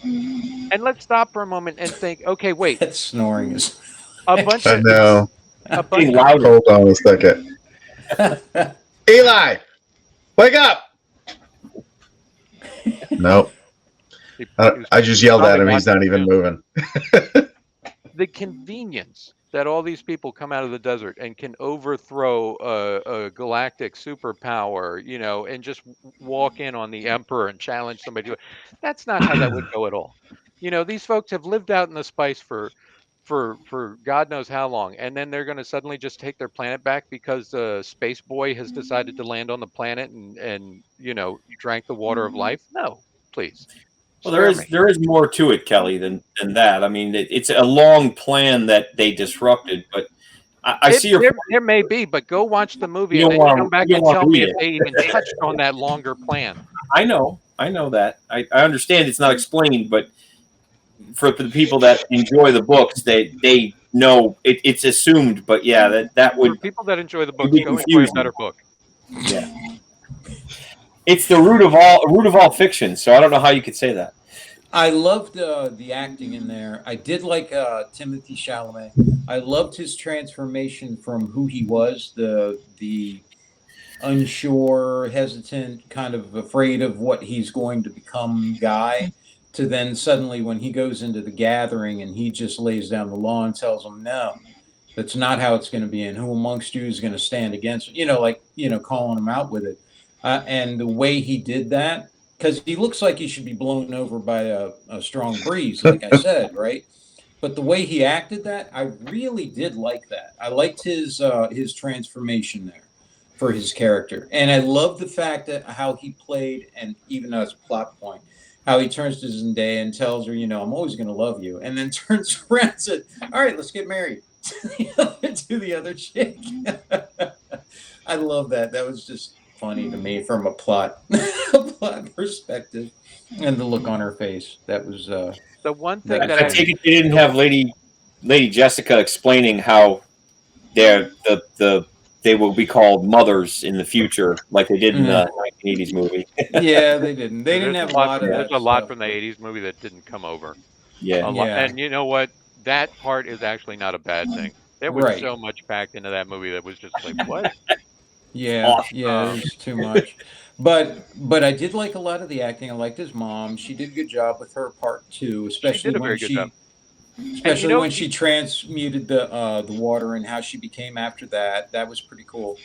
And let's stop for a moment and think. Okay, wait.
That snoring is.
A bunch
I
of
know.
a bunch
Getting
of
louder.
Hold on a second. Eli, wake up! Nope. I just yelled at him. He's not even moving.
The convenience that all these people come out of the desert and can overthrow a galactic superpower, and just walk in on the emperor and challenge somebody to it. That's not how that would go at all. These folks have lived out in the spice for God knows how long, and then they're going to suddenly just take their planet back because Space Boy has decided to land on the planet and drank the water of life. No, please.
Well, there is more to it, Kelly, than that. I mean, it's a long plan that they disrupted, but I see your point.
There may be, but go watch the movie
You
and then
don't
come back
you
and
don't
tell
wanna
me
read
if they even touched on that longer plan.
I know that. I understand it's not explained, but for the people that enjoy the books, they know it's assumed. But yeah, that
For
would
people that enjoy the books,
be
go enjoy a
confusing.
better book.
Yeah, it's the root of all fiction. So I don't know how you could say that.
I loved the acting in there. I did like Timothy Chalamet. I loved his transformation from who he was, the unsure, hesitant, kind of afraid of what he's going to become guy, to then suddenly when he goes into the gathering and he just lays down the law and tells them, no, that's not how it's going to be. And who amongst you is going to stand against it? Like, calling him out with it. And the way he did that, because he looks like he should be blown over by a strong breeze, like I said, right? But the way he acted that, I really did like that. I liked his transformation there for his character, and I love the fact that how he played, and even as a plot point, how he turns to Zendaya and tells her, I'm always going to love you, and then turns around and says, "All right, let's get married." To the other chick. I love that. That was just funny to me from a plot perspective, and the look on her face. That was
The one thing
that
that
I
was
take it they didn't have Lady Jessica explaining how they will be called mothers in the future, like they did in the 1980s movie.
Yeah, they didn't. They didn't
there's
have a lot of
there's
that
a lot
stuff.
from the '80s movie that didn't come over.
Yeah.
A lot,
Yeah.
and you know what? That part is actually not a bad thing. There was
Right.
so much packed into that movie that was just like, what?
Yeah,
Awesome.
yeah, there's too much. But I did like a lot of the acting. I liked his mom. She did a good job with her part too,
She did a very good job. And
especially when she transmuted the water and how she became after that. That was pretty cool.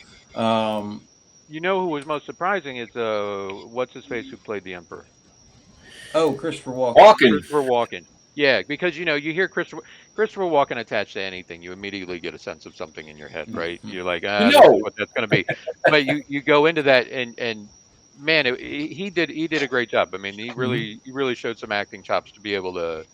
you know who was most surprising is what's his face who played the Emperor?
Oh, Christopher Walken.
Christopher Walken. Yeah, because you hear Christopher Walken attached to anything, you immediately get a sense of something in your head, right? You're like, this is what that's going to be. But you go into that and man, he did a great job. I mean, he really showed some acting chops to be able to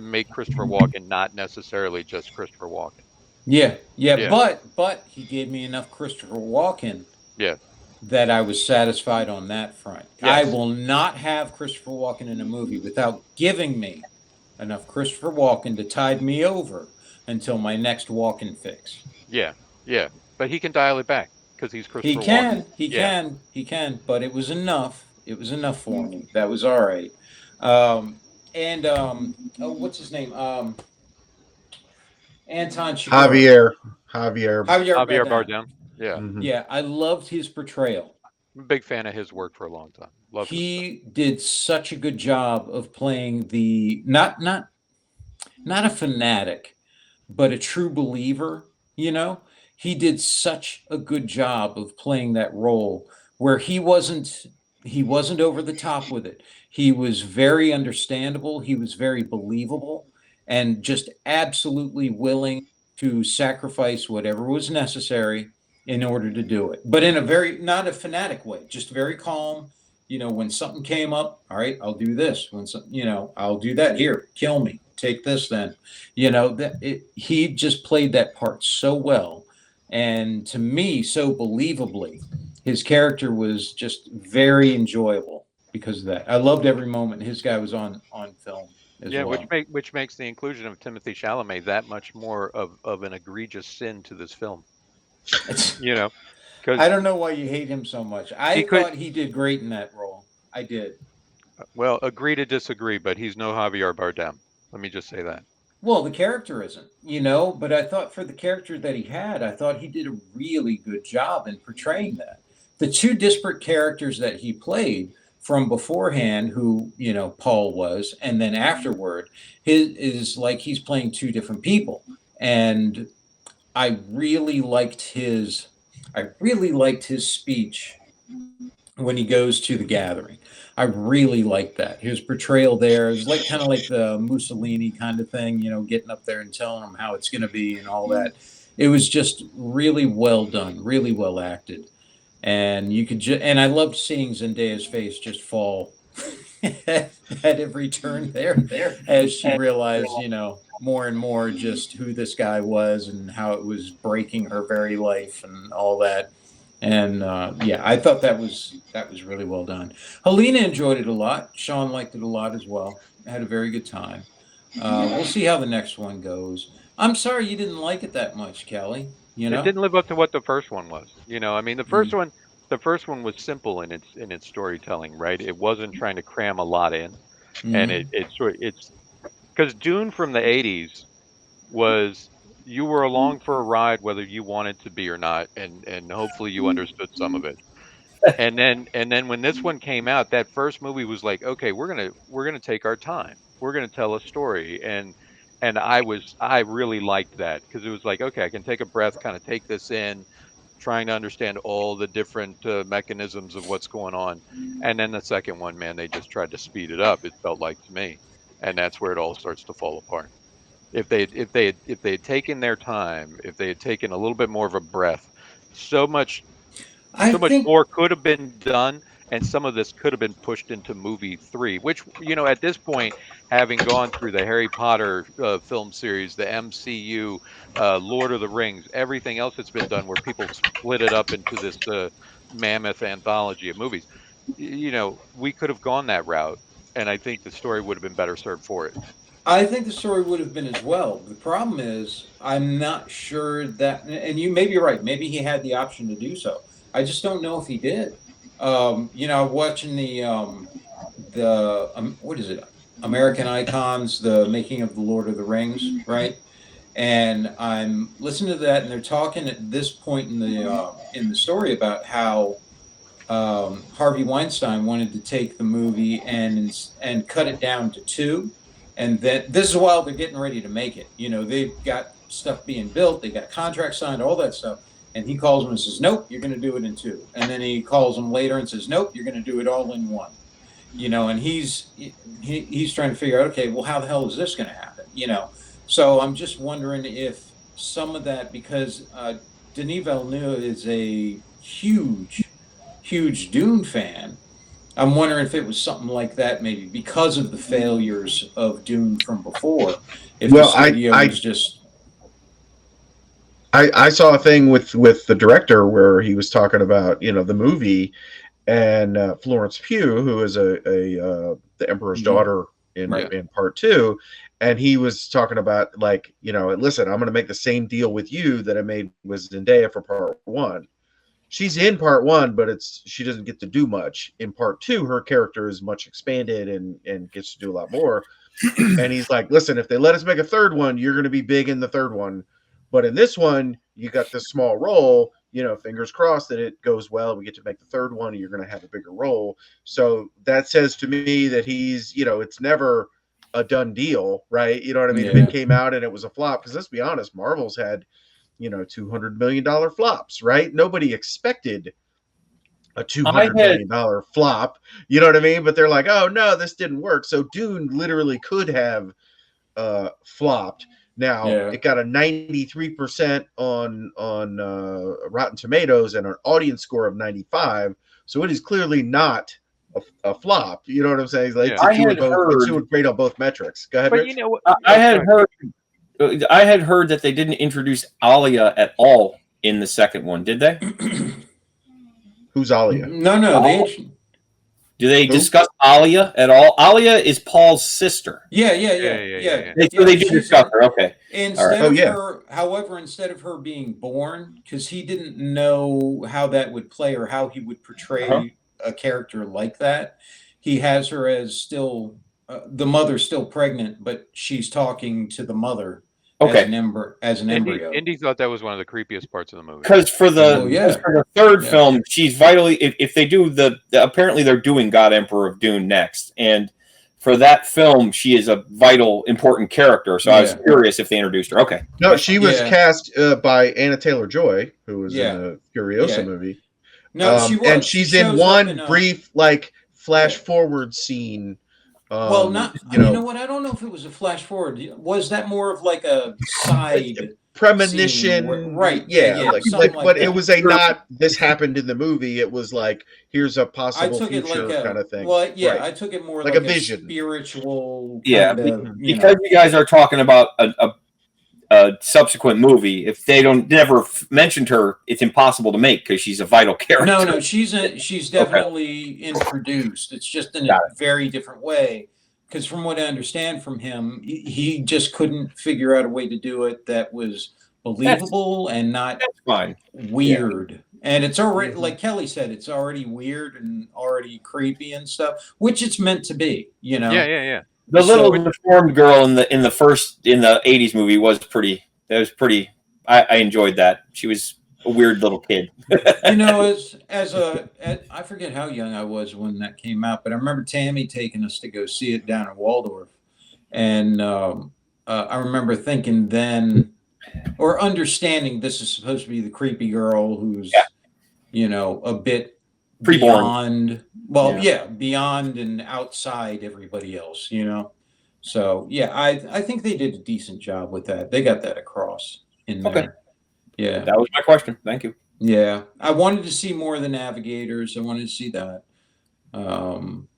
make Christopher Walken not necessarily just Christopher Walken.
Yeah.
Yeah.
But he gave me enough Christopher Walken
Yeah.
that I was satisfied on that front.
Yes.
I will not have Christopher Walken in a movie without giving me enough Christopher Walken to tide me over until my next Walken fix.
Yeah. But he can dial it back because he's Christopher
Walken.
Walken.
He can. But it was enough. It was enough for me. That was all right. What's his name? Anton Chigurh.
Javier
Bardem. Yeah.
Mhm.
Yeah, I loved his portrayal.
I'm a big fan of his work for a long time. Love
He did such a good job of playing the not a fanatic, but a true believer. He did such a good job of playing that role where he wasn't over the top with it. He was very understandable. He was very believable, and just absolutely willing to sacrifice whatever was necessary in order to do it. But in a very not a fanatic way, just very calm. When something came up, all right, I'll do this. When I'll do that. Here, kill me. Take this then. He just played that part so well, and to me so believably. His character was just very enjoyable because of that. I loved every moment his guy was on film as well.
which makes the inclusion of Timothy Chalamet that much more of an egregious sin to this film.
I don't know why you hate him so much. I thought he did great in that role. I did.
Well, agree to disagree, but he's no Javier Bardem. Let me just say that.
Well, the character isn't, but I thought for the character that he had, I thought he did a really good job in portraying that. The two disparate characters that he played from beforehand, who, Paul was, and then afterward, is like he's playing two different people. And I really liked his speech when he goes to the gathering. I really liked that. His portrayal there is like kind of like the Mussolini kind of thing, getting up there and telling him how it's going to be and all that. It was just really well done, really well acted. And you could and I loved seeing Zendaya's face just fall at every turn there as she realized, more and more just who this guy was and how it was breaking her very life and all that. And I thought that was really well done. Helena enjoyed it a lot. Sean liked it a lot as well. Had a very good time. We'll see how the next one goes. I'm sorry you didn't like it that much, Kelly.
It didn't live up to what the first one was. I mean, the first one was simple in its storytelling, right? It wasn't trying to cram a lot in, and it's because Dune from the '80s was you were along for a ride whether you wanted to be or not, and hopefully you understood some of it. And then when this one came out, that first movie was like, okay, we're gonna take our time. We're gonna tell a story, and I really liked that because it was like, okay, I can take a breath, kind of take this in, trying to understand all the different mechanisms of what's going on. And then the second one, man, they just tried to speed it up. It felt like to me, and that's where it all starts to fall apart. If they had taken their time, if they had taken a little bit more of a breath, so much
I
so much
think
more could have been done, and some of this could have been pushed into movie 3, which, at this point, having gone through the Harry Potter film series, the MCU, Lord of the Rings, everything else that's been done where people split it up into this mammoth anthology of movies, we could have gone that route, and I think the story would have been better served for it.
I think the story would have been as well. The problem is, I'm not sure that, and you may be right. Maybe he had the option to do so. I just don't know if he did. Watching what is it? American Icons, the making of the Lord of the Rings, right? And I'm listening to that, and they're talking at this point in the story about how Harvey Weinstein wanted to take the movie and cut it down to 2, and that this is while they're getting ready to make it. They've got stuff being built, they got contracts signed, all that stuff, and he calls them and says, "Nope, you're going to do it in 2." And then he calls them later and says, "Nope, you're going to do it all in 1." And he's trying to figure out, okay, well, how the hell is this going to happen? So I'm just wondering if some of that, because Denis Villeneuve is a huge Dune fan. I'm wondering if it was something like that, maybe because of the failures of Dune from before. If
Well,
the studio was just
I saw a thing with the director where he was talking about the movie, and Florence Pugh, who is the Emperor's daughter in
Right.
in part 2, and he was talking about, like, listen, I'm going to make the same deal with you that I made with Zendaya for part 1. She's in part 1, but she doesn't get to do much. In part 2, her character is much expanded and gets to do a lot more. And he's like, listen, if they let us make a third one, you're going to be big in the third one. But in this one, you got this small role, fingers crossed that it goes well. We get to make the third one, and you're going to have a bigger role. So that says to me that he's, it's never a done deal, right? You know what I mean? If
Yeah.
it came out and it was a flop, because let's be honest, Marvel's had, $200 million flops, right? Nobody expected a $200 million flop. You know what I mean? But they're like, oh no, this didn't work. So Dune literally could have flopped. Now it got a 93% on Rotten Tomatoes and an audience score of 95. So it is clearly not a flop. You know what I'm saying? Like, it's doing great on both metrics. Go ahead,
But
Rich.
I had heard that they didn't introduce Alia at all in the second one, did they?
Who's Alia?
No.
Do they discuss Alia at all? Alia is Paul's sister.
Yeah.
So they do discuss her. Okay.
However, instead of her being born, because he didn't know how that would play or how he would portray a character like that, he has her as still the mother's still pregnant, but she's talking to the mother as an embryo.
Indy thought that was one of the creepiest parts of the movie.
Because for the third film, she's vitally. If they do apparently they're doing God Emperor of Dune next, and for that film, she is a vital, important character. So I was curious if they introduced her. Okay.
No, she was cast by Anna Taylor-Joy, who was in the Furiosa movie.
No, she was.
And she's in one brief, flash forward scene.
You know what? I don't know if it was a flash forward. Was that more of like a side
premonition?
Scene? Right.
But it was not this happened in the movie. It was like, here's a possible future kind of thing.
Well, I took it more like a vision, spiritual.
Because you guys are talking about a subsequent movie. If they never mentioned her, it's impossible to make because she's a vital character.
No, she's definitely introduced. It's just in a very different way. Because from what I understand from him, he just couldn't figure out a way to do it that was believable and not weird. Yeah. And it's already, like Kelly said, it's already weird and already creepy and stuff, which it's meant to be.
Yeah.
The little deformed girl in the 80s movie was pretty. That was pretty. I enjoyed that. She was a weird little kid.
You know, I forget how young I was when that came out, but I remember Tammy taking us to go see it down in Waldorf, and I remember thinking then, or understanding this is supposed to be the creepy girl who's,
Yeah.
you know, a bit
Preborn.
beyond, well,
Yeah.
yeah, beyond and outside everybody else, you know. So yeah, I think they did a decent job with that. They got that across in
Okay.
there. Yeah.
That was my question. Thank you.
Yeah, I wanted to see more of the navigators. I wanted to see that. Um,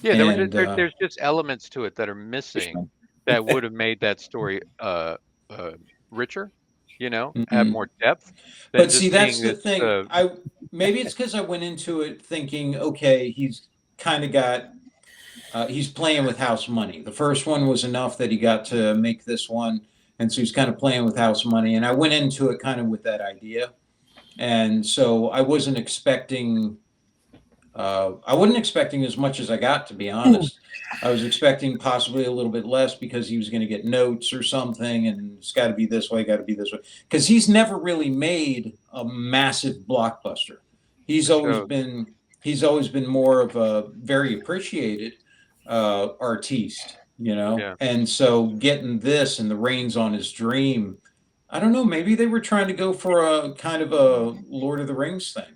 Yeah,
and
there's just elements to it that are missing that would have made that story richer, you know, have
mhm.
more depth than
But see,
just
that's
being
the
this.
thing. Maybe it's because I went into it thinking, okay, he's kind of got he's playing with house money. The first one was enough that he got to make this one, and so he's kind of playing with house money. And I went into it kind of with that idea, and so I wasn't expecting. I wasn't expecting as much as I got, to be honest. I was expecting possibly a little bit less because he was going to get notes or something, and it's got to be this way, got to be this way. Because he's never really made a massive blockbuster. He's always
So
been he's always been more of a very appreciated artiste, you know.
yeah,
And so getting this and the reins on his dream, I don't know. Maybe they were trying to go for a kind of a Lord of the Rings thing,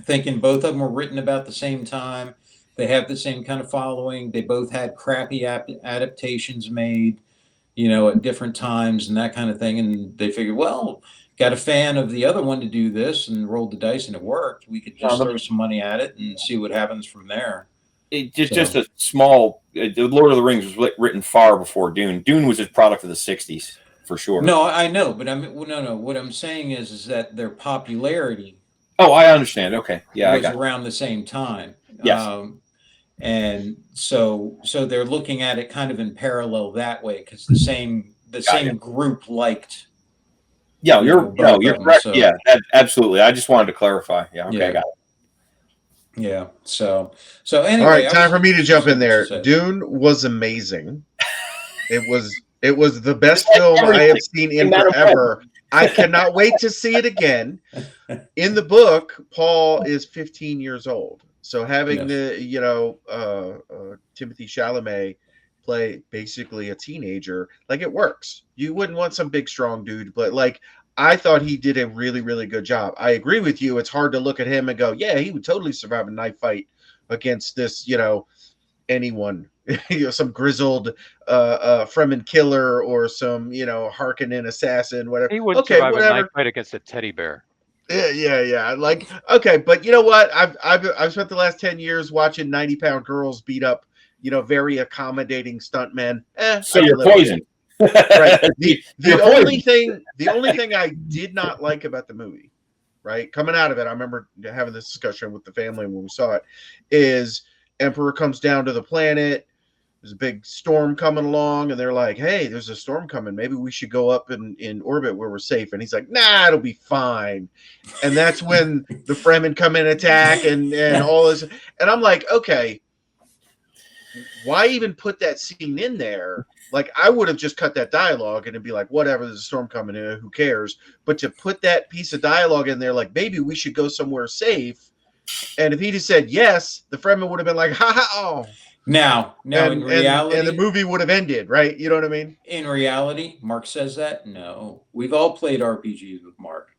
thinking both of them were written about the same time. They have the same kind of following. They both had crappy adaptations made, you know, at different times and that kind of thing. And they figured, well, got a fan of the other one to do this and rolled the dice and it worked. We could just throw some money at it and see what happens from there.
Just a small. The Lord of the Rings was written far before Dune. Dune was a product of the '60s for sure.
No, I know, but no. What I'm saying is that their popularity.
Oh, I understand. Okay, yeah,
was around the same time.
Yes.
And so they're looking at it kind of in parallel that way because the same group liked.
Yeah, you're correct.
So,
yeah, absolutely. I just wanted to clarify. Yeah, okay,
yeah.
got it.
Yeah. So anyway,
all right, time for me to jump in there. Dune was amazing. It was the best film I have seen in forever. I cannot wait to see it again. In the book, Paul is 15 years old. So having the, you know, Timothée Chalamet play basically a teenager, like it works. You wouldn't want some big strong dude, but like I thought he did a really, really good job. I agree with you. It's hard to look at him and go, yeah, he would totally survive a knife fight against this, you know, anyone. You know, some grizzled Fremen killer or some, you know, Harkonnen assassin, whatever.
he wouldn't survive a knife fight against a teddy bear.
Yeah. Like, okay, but you know what? I've spent the last 10 years watching 90-pound girls beat up, you know, very accommodating stuntmen.
So you're poisoned.
Right. The only thing I did not like about the movie, right, coming out of it, I remember having this discussion with the family when we saw it, is Emperor comes down to the planet. There's a big storm coming along, and they're like, hey, there's a storm coming. Maybe we should go up in orbit where we're safe. And he's like, nah, it'll be fine. And that's when the Fremen come in attack and all this. And I'm like, okay, why even put that scene in there? Like, I would have just cut that dialogue and it'd be like, whatever, there's a storm coming in, who cares? But to put that piece of dialogue in there, like, maybe we should go somewhere safe. And if he just said yes, the Fremen would have been like, ha ha, oh.
Now, in reality,
and the movie would have ended, right? You know what I mean?
In reality, Mark says that. No, we've all played RPGs with Mark.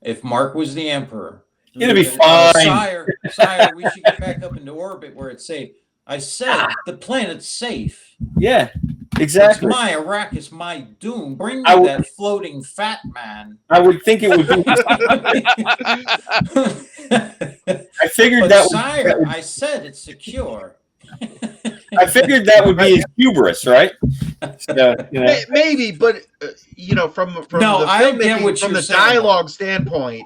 If Mark was the Emperor,
it'd be fine.
Sire, we should get back up into orbit where it's safe. I said the planet's safe.
Yeah, exactly.
It's my Arrakis, my Dune. Bring me that floating fat man.
I would think it would be. I figured that.
Sire, I said it's secure.
I figured that would be his hubris, right? So, you know.
Maybe, but you know, from the filmmaking, from the dialogue standpoint,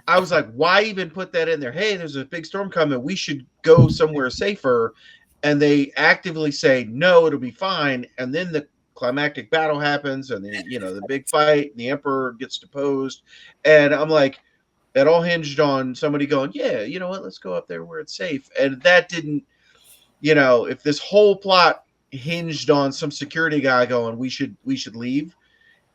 I was like, why even put that in there? Hey, there's a big storm coming. We should go somewhere safer. And they actively say, no, it'll be fine. And then the climactic battle happens, and then, you know, the big fight, and the Emperor gets deposed. And I'm like, it all hinged on somebody going, yeah, you know what, let's go up there where it's safe. And that didn't, you know, if this whole plot hinged on some security guy going, we should leave,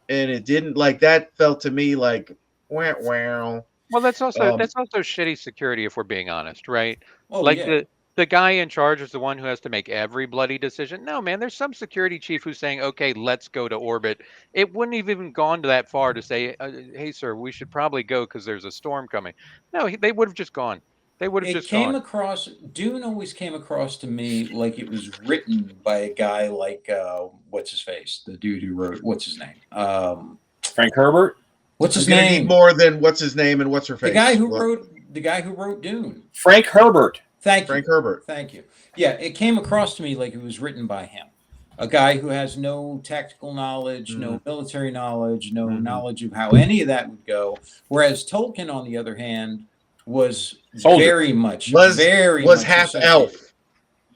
and it didn't, like, that felt to me like Wow, wow.
Well, that's also
Um,
shitty security if we're being honest, right?
Oh
Like
yeah.
the guy in charge is the one who has to make every bloody decision. No, man, there's some security chief who's saying, "Okay, let's go to orbit." It wouldn't have even gone to that far to say, "Hey, sir, we should probably go because there's a storm coming." No, they would have just gone. They would have
It
just
came
gone.
across, Dune always came across to me like it was written by a guy like, what's his face? The dude who wrote, what's his name?
Frank Herbert,
What's
I'm
his
gonna need
name?
more than what's his name and what's her
The guy
face.
who
What?
wrote, the guy who wrote Dune.
Frank Herbert.
Thank
Frank
you.
Herbert.
Thank you. Yeah, it came across to me like it was written by him. A guy who has no tactical knowledge, no military knowledge, no knowledge of how any of that would go. Whereas Tolkien, on the other hand, was
Soldier.
very much
Was half elf.
associated.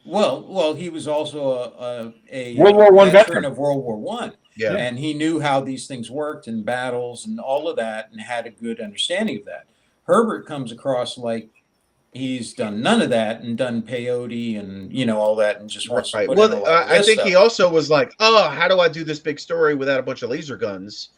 Well, he was also a
World War I
veteran
veteran.
of World War One,
Yeah.
and he knew how these things worked and battles and all of that, and had a good understanding of that. Herbert comes across like he's done none of that and done peyote and all that and just wants to
Right.
put in a
Well,
lot of
I
this
think
stuff.
he also was like, "Oh, how do I do this big story without a bunch of laser guns?"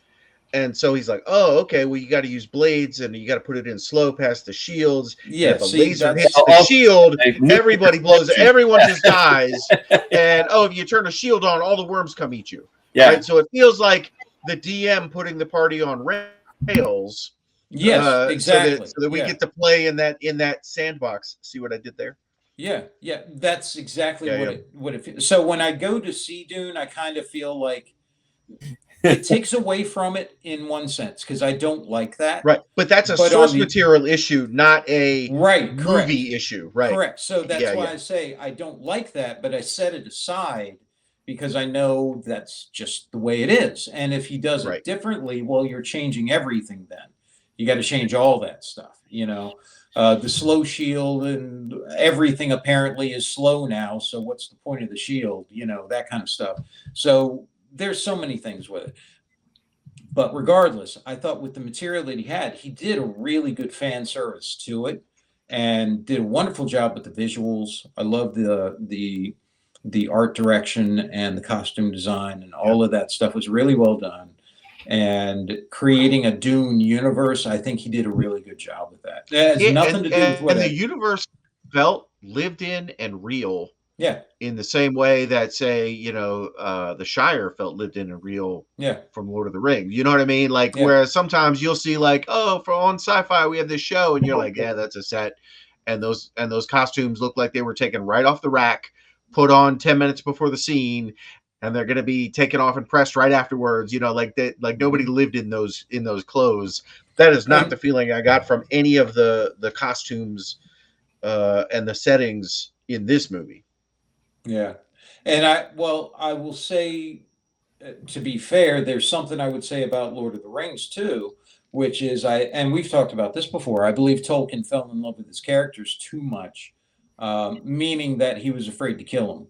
And so he's like, "Oh, okay. Well, you got to use blades, and you got to put it in slow past the shields. And
Yeah,
if a
see,
laser
that's
hits the shield,
Nuclear
everybody blows.
explosion.
Everyone just dies. And oh, if you turn a shield on, all the worms come eat you.
Yeah.
Right. So it feels like the DM putting the party on rails.
yes, exactly.
So that we
Yeah.
get to play in that sandbox. See what I did there?
Yeah, that's exactly
Yeah,
what it feels. So when I go to see Dune, I kind of feel like it takes away from it in one sense because I don't like that.
Right. But that's a
But on
source
the
material issue, not a
right, correct,
movie issue. Right.
correct. So that's
Yeah,
why
yeah.
I say I don't like that, but I set it aside because I know that's just the way it is. And if he does it
Right.
differently, well, you're changing everything then. You got to change all that stuff. The slow shield and everything apparently is slow now. So what's the point of the shield? That kind of stuff. So there's so many things with it. But regardless, I thought with the material that he did a really good fan service to it and did a wonderful job with the visuals. I love the art direction and the costume design and all of that stuff was really well done. And creating a Dune universe, I think he did a really good job with that. It has nothing to do with what
and the universe felt lived in and real.
Yeah.
In the same way that, say, the Shire felt lived in and real.
Yeah.
From Lord of the Rings. You know what I mean? Like,
Yeah.
whereas sometimes you'll see, like, oh, for on Sci-Fi we have this show, and you're like, yeah, that's a set, and those costumes look like they were taken right off the rack, put on 10 minutes before the scene, and they're going to be taken off and pressed right afterwards. Like that, like nobody lived in those clothes. That is not the feeling I got from any of the costumes and the settings in this movie.
Yeah. And I will say, to be fair, there's something I would say about Lord of the Rings too, which is and we've talked about this before. I believe Tolkien fell in love with his characters too much, meaning that he was afraid to kill them.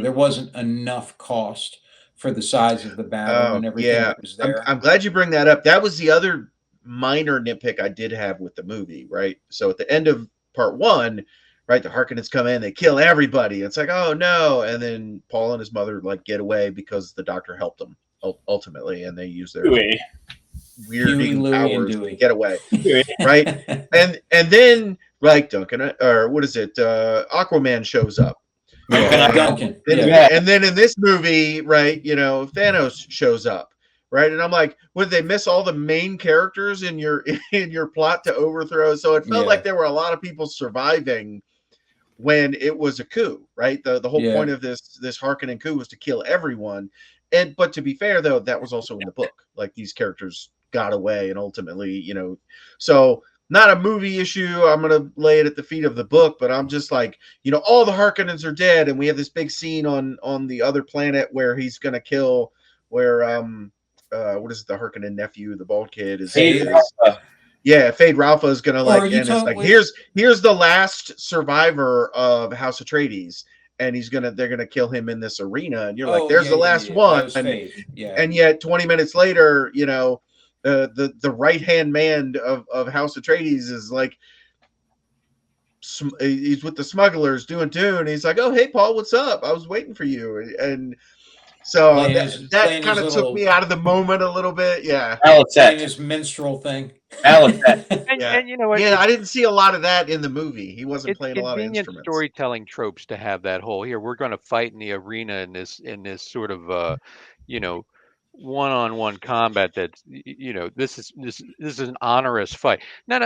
There wasn't enough cost for the size of the battle and everything that was there.
I'm glad you bring that up. That was the other minor nitpick I did have with the movie, right? So at the end of part 1, right, the Harkonnens come in, they kill everybody. It's like, oh no, and then Paul and his mother get away because the doctor helped them ultimately, and they use their weirding powers to get away, right? and then Duncan, or what is it? Aquaman shows up.
Duncan.
And then in this movie, right, Thanos shows up. Right. And I'm like, would they miss all the main characters in your plot to overthrow? So it felt like there were a lot of people surviving when it was a coup, right? The whole point of this Harkonnen coup was to kill everyone. But to be fair, though, that was also in the book. Like, these characters got away, and ultimately, so not a movie issue. I'm gonna lay it at the feet of the book, but I'm just like, all the Harkonnens are dead, and we have this big scene on the other planet where he's gonna kill what is it, the Harkonnen nephew, the bald kid is Fade Ralpha is gonna and it's like, here's the last survivor of House Atreides, and they're gonna kill him in this arena, and you're like, there's the last one, and yet 20 minutes later, the right hand man of House Atreides is like, he's with the smugglers doing Dune. He's like, oh hey Paul, what's up? I was waiting for you, and So
Playing
that,
his-
that
playing
kind
his
of
little-
took me out of the moment a little bit. Yeah.
playing
Malicette.
his minstrel thing.
Malicette.
And,
Yeah.
and you know what?
Yeah, I didn't see a lot of that in the movie. He wasn't
It's
playing a lot of
convenient
instruments.
storytelling tropes to have that whole here. We're going to fight in the arena in this sort of you know, one-on-one combat. That's this is an onerous fight. No,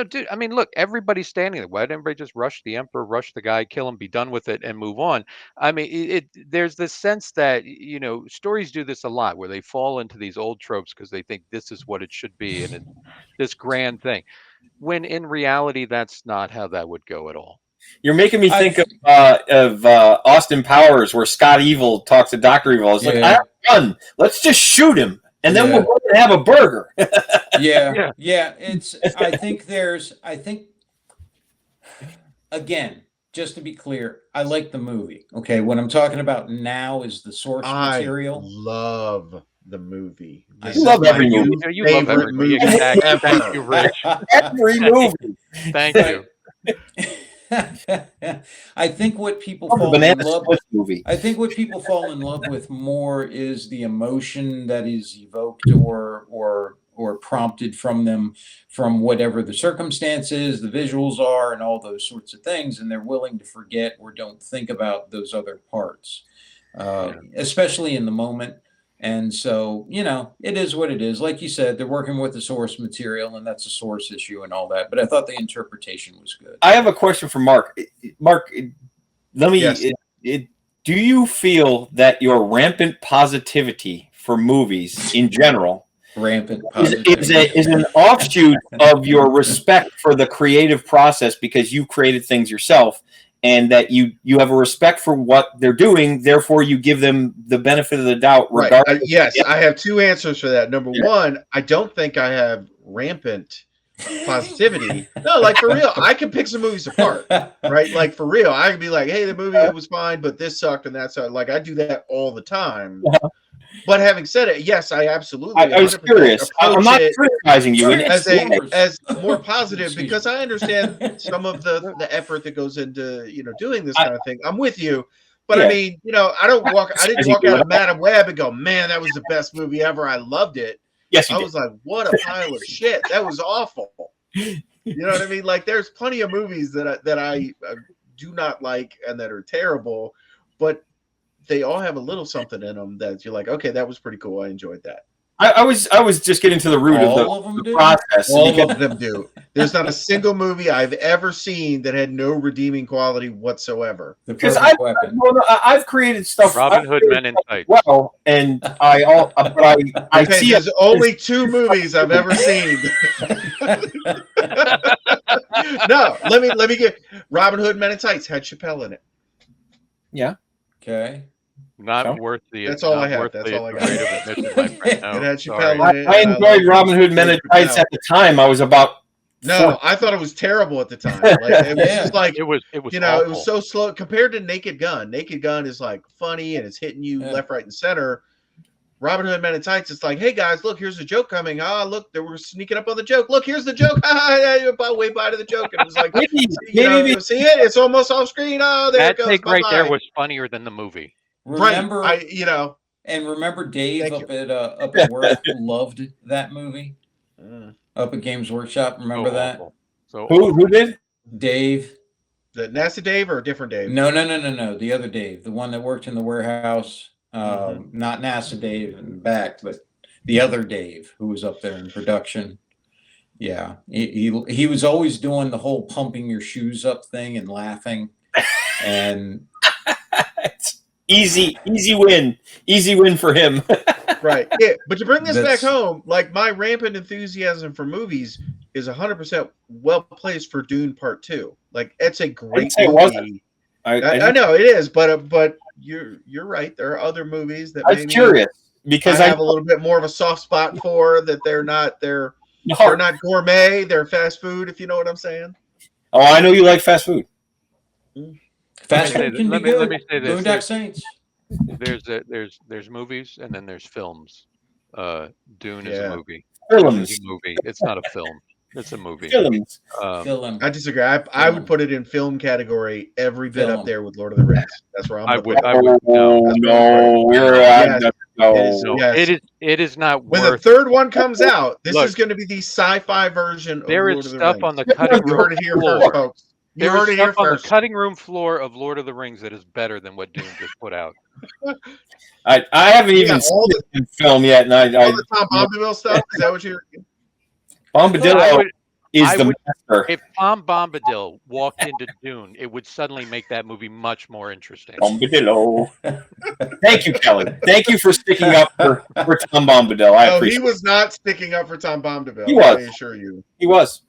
dude. I mean, look, everybody's standing there. Why didn't everybody just rush the emperor, rush the guy, kill him, be done with it, and move on? I mean, there's this sense that stories do this a lot, where they fall into these old tropes because they think this is what it should be, and it's this grand thing. When in reality, that's not how that would go at all.
You're making me think of Austin Powers, where Scott Evil talks to Dr. Evil. It's like, I have a gun. Let's just shoot him, and then we'll go and have a burger.
Yeah. It's. I think again, just to be clear, I like the movie. Okay, what I'm talking about now is the source material.
I love the movie.
I
love every movie.
You love
favorite
every
movie
Exactly.
ever.
Thank you, Rich.
Every movie.
Thank you.
I think what people
Love the
fall in
Banana
love.
Split movie.
I think what people fall in love with more is the emotion that is evoked or prompted from them, from whatever the circumstances, the visuals are, and all those sorts of things, and they're willing to forget or don't think about those other parts, especially in the moment. And so, it is what it is. Like you said, they're working with the source material, and that's a source issue and all that. But I thought the interpretation was good.
I have a question for Mark. Mark, let me.
Yes.
Do you feel that your rampant positivity for movies in general
Rampant
is an offshoot of your respect for the creative process because you created things yourself, and that you have a respect for what they're doing, therefore you give them the benefit of the doubt regardless?
Right. Yes, I have two answers for that. Number one, I don't think I have rampant positivity. No, like for real, I can pick some movies apart, right? Like for real, I can be like, hey, the movie was fine, but this sucked and that sucked. Like I do that all the time. But having said it, yes, I absolutely.
I was curious. I'm not criticizing you
as more positive because I understand some of the effort that goes into doing this kind of thing. I'm with you, but I mean, I didn't walk out of Madam Web and go, man, that was the best movie ever. I loved it.
Yes,
I was like, what a pile of shit. That was awful. You know what I mean? Like, there's plenty of movies that I do not like and that are terrible, but they all have a little something in them that you're like, okay, that was pretty cool. I enjoyed that.
I was just getting to the root of the process.
All of them do. There's not a single movie I've ever seen that had no redeeming quality whatsoever.
Because I've created stuff.
Robin Hood Men in Tights.
Well, and I see.
There's only two movies I've ever seen. No, let me get Robin Hood Men in Tights had Chappelle in it.
Yeah.
Okay.
Not worth the.
That's all I have. That's all I got.
It
had Chappelle in it.
I enjoyed Robin Hood Men in Tights at the time. I was about.
No, I thought it was terrible at the time. Like it was just like
it was
it
awful.
was so slow compared to Naked Gun. Naked Gun is like funny and it's hitting you left, right, and center. Robin Hood Men in Tights, it's like, hey guys, look, here's a joke coming. Ah, look, they were sneaking up on the joke. Look, here's the joke. Way by to the joke. And it was like, see it? It's almost off screen. Oh, there
that
it goes.
Take right there was funnier than the movie.
Remember,
right.
And remember Dave up at work loved that movie. Up at Games Workshop. Remember that?
So
who did?
Dave.
The NASA Dave or a different Dave?
No. The other Dave, the one that worked in the warehouse. Not NASA Dave in the back, but the other Dave who was up there in production. Yeah, he was always doing the whole pumping your shoes up thing and laughing, and
easy win for him.
Right. Yeah, but to bring this back home, like my rampant enthusiasm for movies is 100% well placed for Dune Part 2. Like it's a great movie. I know it is, but you're right. There are other movies that
I was curious because
I have a little bit more of a soft spot for that. They're not gourmet. They're fast food. If you know what I'm saying.
Oh, I know you like fast food.
Fast food can be good.
Let me say this.
Boondock Saints.
There's movies and then there's films. Dune is a movie.
Films.
It's a movie. It's not a film. It's a movie.
Films.
Film.
I disagree. I would put it in film category, every bit up there with Lord of the Rings. That's where I'm
I
gonna
would.
put it.
I would. No.
No, we're
Yes.
no.
It is,
No.
yes.
It is not
When the
worth.
third one comes out, this
Look,
is going to be the sci-fi version of
there
Lord
is
of the
stuff
Rings.
on the cutting
You
room
heard it here
floor.
first, folks. You
There is
heard it here
stuff on the
first.
cutting room floor of Lord of the Rings that is better than what Dune just put out.
I haven't even
all
seen the film yet, and
all the Tom Bombadil stuff. Is that what you're?
Bombadil is the master.
If Tom Bombadil walked into Dune, it would suddenly make that movie much more interesting.
Bombadillo. Thank you, Kelly. Thank you for sticking up for Tom Bombadil. I appreciate
he was not sticking up for Tom Bombadil.
He was.
I assure you.
He was.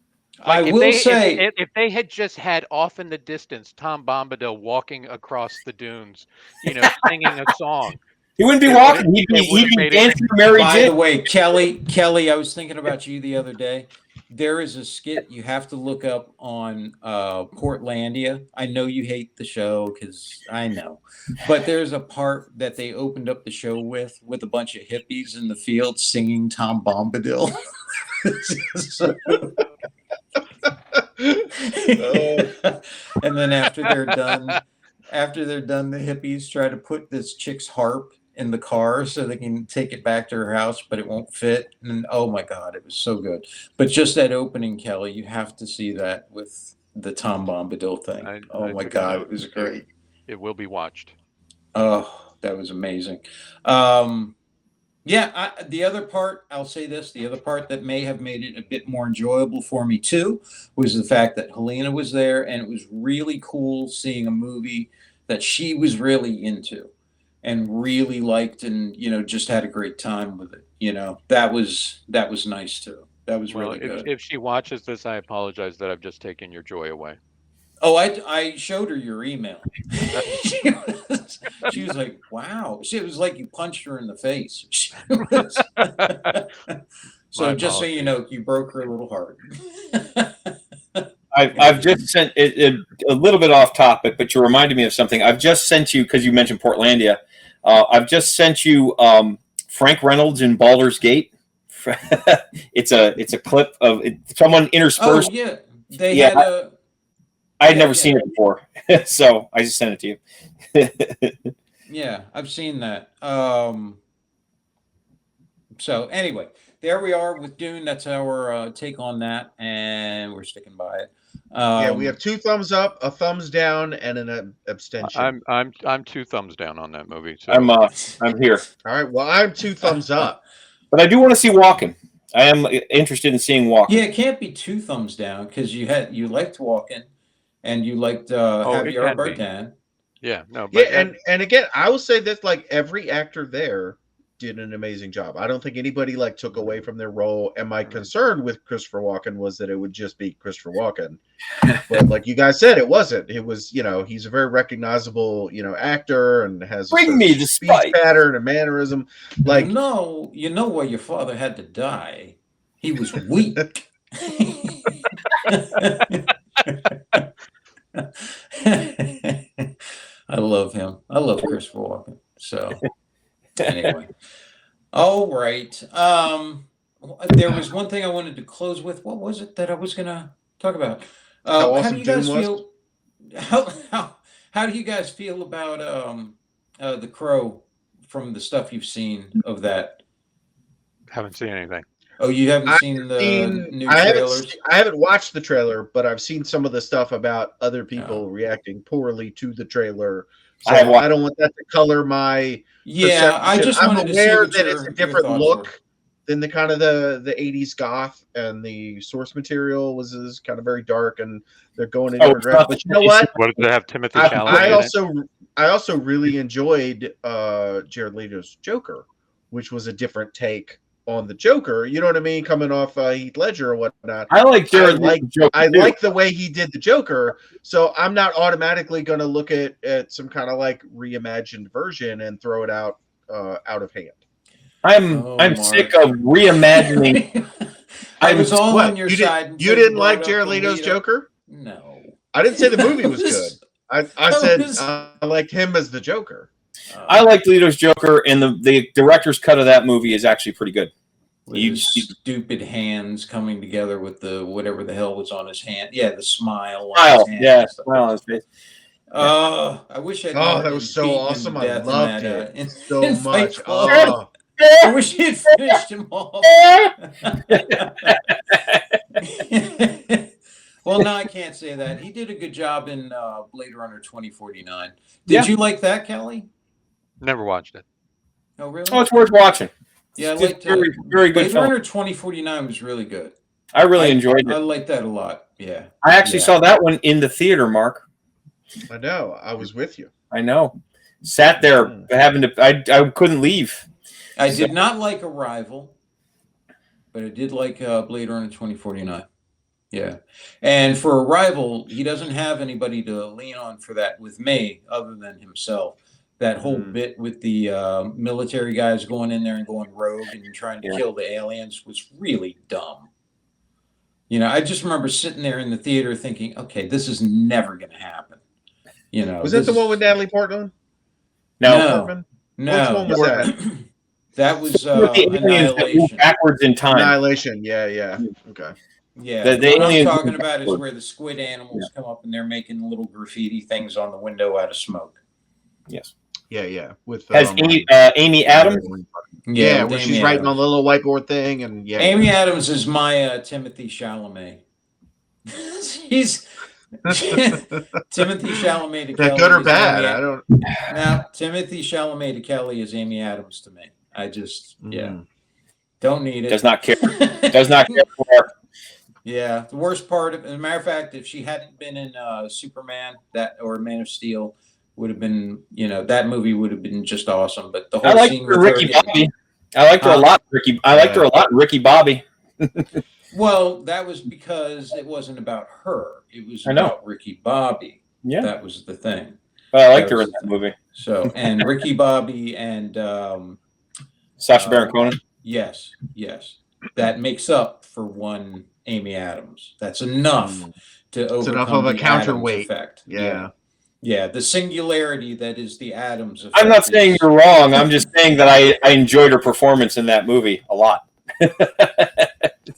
I will say,
if they had just had off in the distance Tom Bombadil walking across the dunes, singing a song.
He wouldn't be walking. He'd be dancing to Mary Jane.
By the way, Kelly, I was thinking about you the other day. There is a skit you have to look up on Portlandia. I know you hate the show because I know, but there's a part that they opened up the show with a bunch of hippies in the field singing Tom Bombadil. And then after they're done, the hippies try to put this chick's harp in the car so they can take it back to her house, but it won't fit. And oh my God, it was so good. But just that opening, Kelly, you have to see that with the Tom Bombadil thing. Oh my God, it was great.
It will be watched.
Oh, that was amazing. The other part, I'll say this, the other part that may have made it a bit more enjoyable for me too was the fact that Helena was there, and it was really cool seeing a movie that she was really into and really liked, and just had a great time with it. That was nice too. That was really good.
If she watches this, I apologize that I've just taken your joy away.
Oh, I showed her your email. She was like, wow. It was like you punched her in the face. So just so you know, you broke her little heart.
I've just sent it a little bit off topic, but you reminded me of something. I've just sent you, because you mentioned Portlandia, I've just sent you Frank Reynolds in Baldur's Gate. It's a clip of someone interspersed.
Oh, yeah. They had a...
I had never seen it before, so I just sent it to you.
Yeah, I've seen that. So anyway, there we are with Dune. That's our take on that, and we're sticking by it.
We have 2 thumbs up, a thumbs down, and an abstention.
I'm 2 thumbs down on that movie. So.
I'm here.
All right. Well, I'm 2 thumbs up,
but I do want to see Walken. I am interested in seeing Walken.
Yeah, it can't be 2 thumbs down because you liked Walken. And you liked Javier Bardem.
Yeah, no.
But, and again, I will say that every actor there did an amazing job. I don't think anybody took away from their role. And my concern with Christopher Walken was that it would just be Christopher Walken. But like you guys said, it wasn't. It was, he's a very recognizable, actor and has
the
speech pattern and mannerism.
No, you know why your father had to die? He was weak. I love him. I love Christopher Walken. So anyway, all right. There was one thing I wanted to close with. What was it that I was going to talk about? How do you guys feel? How do you guys feel about The Crow from the stuff you've seen of that?
Haven't seen anything.
Oh, you haven't seen the new trailers?
I haven't watched the trailer, but I've seen some of the stuff about other people reacting poorly to the trailer. So I don't want that to color my perception.
I just wanted to see
that it's a different look than the kind of the 80s goth, and the source material is kind of very dark, and they're going in different directions. But you know what?
What did they have Timothy Chalamet?
I also really enjoyed Jared Leto's Joker, which was a different take on the Joker, you know what I mean, coming off Heath Ledger or whatnot.
I like Jared Leto's Joker.
I like the way he did the Joker, so I'm not automatically going to look at some kind of reimagined version and throw it out of hand.
I'm sick of reimagining.
I was all on your side.
You didn't like Jared Leto's Joker?
No,
I didn't say the movie was good. I said I liked him as the Joker.
I like Leto's Joker, and the director's cut of that movie is actually pretty good.
with his stupid hands coming together with the whatever the hell was on his hand. Yeah, the smile on his hand.
Yeah, smile on his face.
I wish I'd known
that
he
was so
beaten him
awesome.
to
I
death
loved
in
it
that,
so
in Fight
much.
Club. I wish he had finished him off. Well, no, I can't say that. He did a good job in Blade Runner 2049. Did you like that, Kelly?
Never watched it.
Oh, really?
Oh, it's worth watching.
Yeah, I
It's
liked
very, very good
Blade
film.
Runner 2049 was really good.
I really enjoyed it.
I liked that a lot. Yeah.
I actually saw that one in the theater, Mark.
I know. I was with you.
I know. Sat there having to. I couldn't leave.
I did not like Arrival, but I did like Blade Runner 2049. Yeah. And for Arrival, he doesn't have anybody to lean on for that with me other than himself. That whole bit with the military guys going in there and going rogue and trying to kill the aliens was really dumb. You know, I just remember sitting there in the theater thinking, okay, this is never going to happen. You know,
was that the one with Natalie Portman?
No.
Which one was that?
That was Annihilation.
Backwards in time.
Annihilation. Yeah. Okay.
Yeah, what I'm talking about is where the squid animals come up and they're making little graffiti things on the window out of smoke.
Yes.
Yeah. With
Amy Adams.
Yeah, where she's writing on the little whiteboard thing, and
Amy Adams is my Timothy Chalamet. He's Timothy Chalamet to Kelly.
Good or bad? I don't.
Now, Timothy Chalamet to Kelly is Amy Adams to me. I just don't need it.
Does not care. Does not care for her.
Yeah, the worst part of, as a matter of fact, if she hadn't been in Superman or Man of Steel, would have been, that movie would have been just awesome. But the whole scene with
Ricky Bobby. I liked her a lot, Ricky. I liked her a lot, Ricky Bobby.
Well, that was because it wasn't about her. It was about Ricky Bobby.
Yeah,
that was the thing.
But I liked her in that movie.
So, and Ricky Bobby and
Sacha Baron Cohen.
Yes. That makes up for one Amy Adams. That's enough to overcome. It's enough of a counterweight effect. Yeah, the singularity that is the Adams effect.
I'm not saying you're wrong. I'm just saying that I enjoyed her performance in that movie a lot.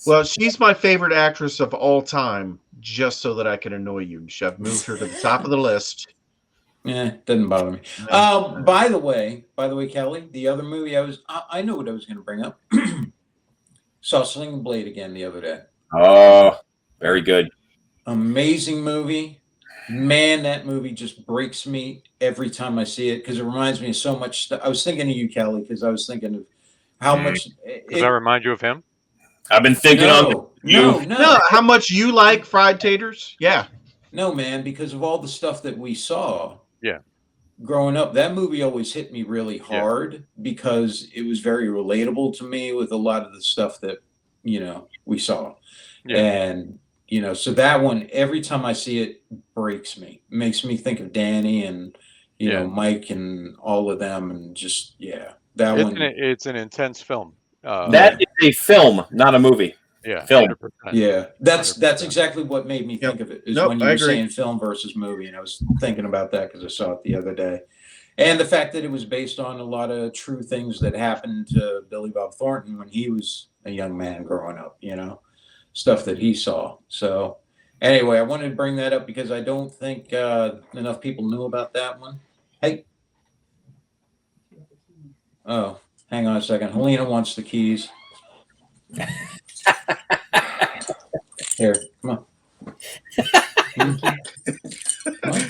Well, she's my favorite actress of all time, just so that I can annoy you. I've moved her to the top of the list.
Yeah, doesn't bother me. By the way, Kelly, the other movie I know what I was going to bring up. Saw Sling Blade again the other day.
Oh, very good.
Amazing movie. Man, that movie just breaks me every time I see it because it reminds me of so much stuff. I was thinking of you, Kelly, because I was thinking of how much.
Does that remind you of him?
I've been thinking
No, how much you like fried taters? Yeah.
No, man, because of all the stuff that we saw.
Yeah.
Growing up, that movie always hit me really hard because it was very relatable to me with a lot of the stuff that, we saw. Yeah. And, so that one, every time I see it, breaks me. It makes me think of Danny and, Mike and all of them. And just, that one.
It's an intense film.
That is a film, not a movie.
Yeah,
film.
100%.
Yeah, that's exactly what made me think of it. Is when you were saying film versus movie, and I was thinking about that because I saw it the other day, and the fact that it was based on a lot of true things that happened to Billy Bob Thornton when he was a young man growing up. Stuff that he saw. So anyway, I wanted to bring that up because I don't think enough people knew about that one. Hey. Oh, hang on a second. Helena wants the keys. Here, come on. Come on.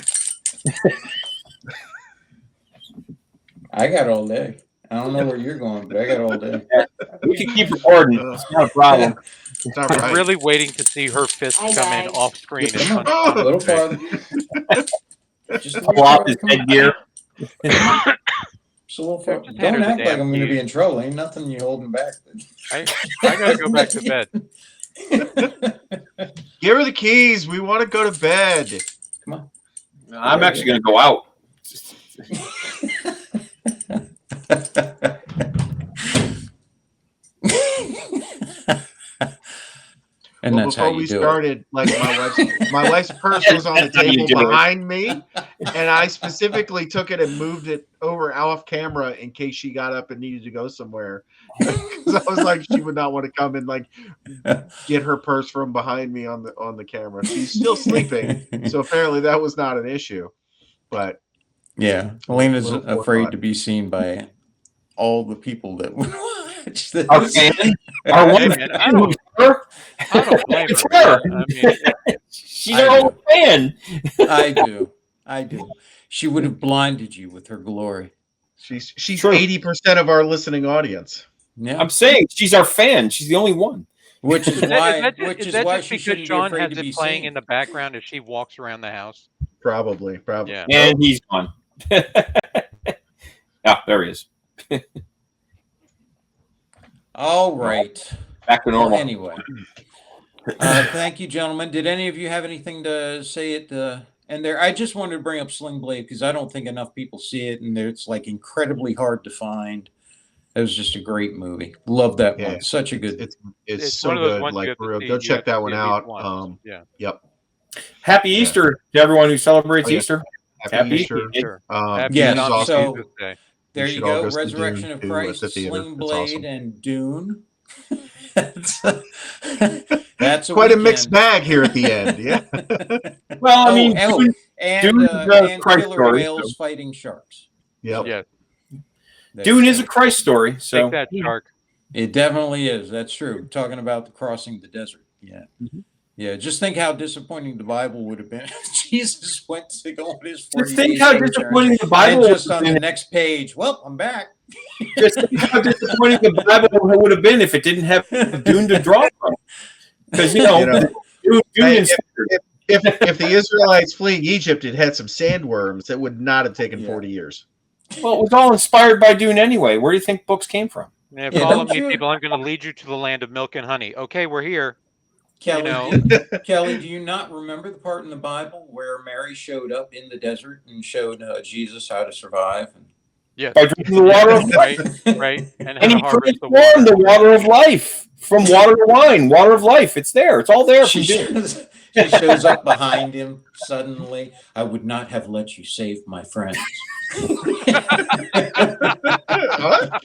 I got all day. I don't know where you're going, but I got all day.
We can keep recording. It's not a problem.
It's not
I'm really waiting to see her fist come in off screen. And
a little farther.
Just pull off his headgear.
Just a little farther. Don't act like I'm going to be in trouble. Ain't nothing you holding back.
I got to go back to bed.
Give her the keys. We want to go to bed.
Come on.
I'm actually going to go out.
And
Well,
that's how
before
you
we
do
started, like my wife's purse was on the
That's how you
table
do it.
behind me, and I specifically took it and moved it over off camera in case she got up and needed to go somewhere. Because I was like, she would not want to come and like
it.
get her purse from behind me on the camera. She's still sleeping, so apparently that was not an issue. But
Yeah, Elena's
little
afraid
forethought.
to be seen by all the people that would watch this.
Our fan, our
Hey,
one
man,
fan who's her.
I don't blame
It's
her,
her.
man. I mean,
She's
I
our
do.
own fan.
I do. She would have blinded you with her glory.
She's
True.
80% of our listening audience.
Yeah,
I'm saying she's our fan. She's the only one.
which is
is
why,
that
which
is
is
that
why
just
she
because
shouldn't be
Sean
afraid
has
to be
it playing
seen.
in the background as she walks around the house?
Probably.
Yeah.
And he's gone. Ah, there he is.
All right.
Back to
Well,
normal.
anyway, thank you, gentlemen. Did any of you have anything to say at the end there? I just wanted to bring up Sling Blade because I don't think enough people see it, and it's like incredibly hard to find. It was just a great movie. Love that
Yeah,
one. Such a good.
It's so
one of those
good.
ones you
Like
have
for
to
real,
see.
go
You
check
have to
that
see
one
at least
out.
once. Yeah.
Yep.
Happy
Yeah.
Easter to everyone who celebrates
Oh, yeah.
Easter.
Happy
Happy
Easter.
Sure. Happy
Dune
Yes,
is
Happy
awesome.
so-
Jesus Day.
There
We
you
should all
go.
go see
Resurrection
Dune,
of
too, at
Christ,
the theater.
Sling
It's
Blade,
awesome.
and Dune. That's a
Quite a
weekend.
mixed bag here at the end. Yeah.
Well, I mean, Dune
and
is a Christ
killer
story,
whales
so-
fighting sharks.
Yep.
Yeah.
There
Dune
you
is
go.
a Christ story. So
Take that, shark.
It definitely is. That's true. Talking about the crossing the desert. Yeah.
Mhm.
Yeah. Just think how disappointing the Bible would have been if Jesus went to go on his 40
just think
days
how
sojourn,
disappointing the Bible
and just
would
on
have
the
been.
next page, well, I'm back.
Just think how disappointing the Bible would have been if it didn't have Dune to draw from. Because Dune
Hey,
is
if the Israelites fleeing Egypt had had some sandworms, it would not have taken
Yeah.
40 years.
well, it was all inspired by Dune anyway. Where do you think books came from?
Yeah,
Yeah,
follow
don't
me,
you-
people. I'm going to lead you to the land of milk and honey. Okay, we're here.
Kelly,
know.
Kelly, do you not remember the part in the Bible where Mary showed up in the desert and showed Jesus how to survive?
Yeah.
By drinking the water of life.
Right. And how
And
to
he
harvest the
transformed
water.
the water of life from water to wine. Water of life. It's there. It's all there from
She
Dune.
shows up behind him suddenly. I would not have let you save my friends.
What?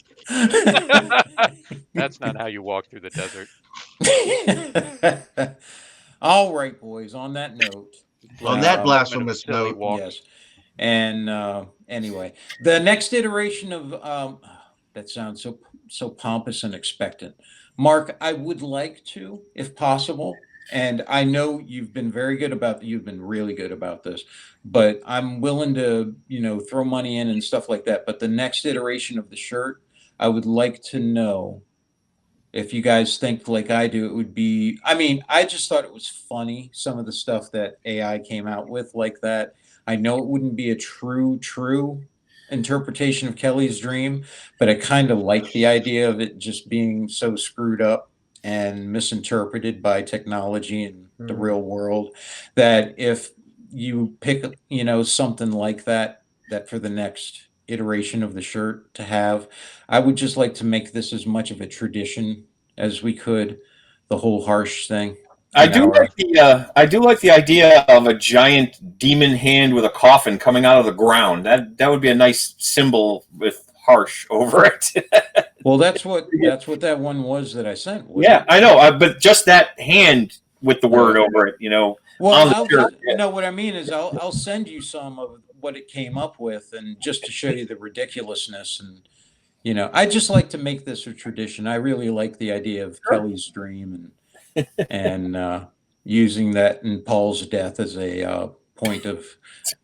That's not how you walk through the desert.
All right, boys. On that note,
On that
Uh,
blasphemous
silly
note,
walk.
yes. And anyway, the next iteration of that sounds so pompous and expectant. Mark, I would like to, if possible, and I know you've been you've been really good about this, but I'm willing to, throw money in and stuff like that. But the next iteration of the shirt, I would like to know if you guys think like I do. It would be, I just thought it was funny, some of the stuff that AI came out with like that. I know it wouldn't be a true interpretation of Kelly's dream, but I kind of like the idea of it just being so screwed up and misinterpreted by technology and the real world, that if you pick, something like that for the next iteration of the shirt to have, I would just like to make this as much of a tradition as we could, the whole harsh thing.
I do like the idea of a giant demon hand with a coffin coming out of the ground. That would be a nice symbol with harsh over it.
Well, that's what that one was that I sent.
Yeah, I know, but just that hand with the word over it,
Well, no, what I mean is I'll send you some of what it came up with, and just to show you the ridiculousness. And I just like to make this a tradition. I really like the idea of Kelly's dream and using that and Paul's death as a point of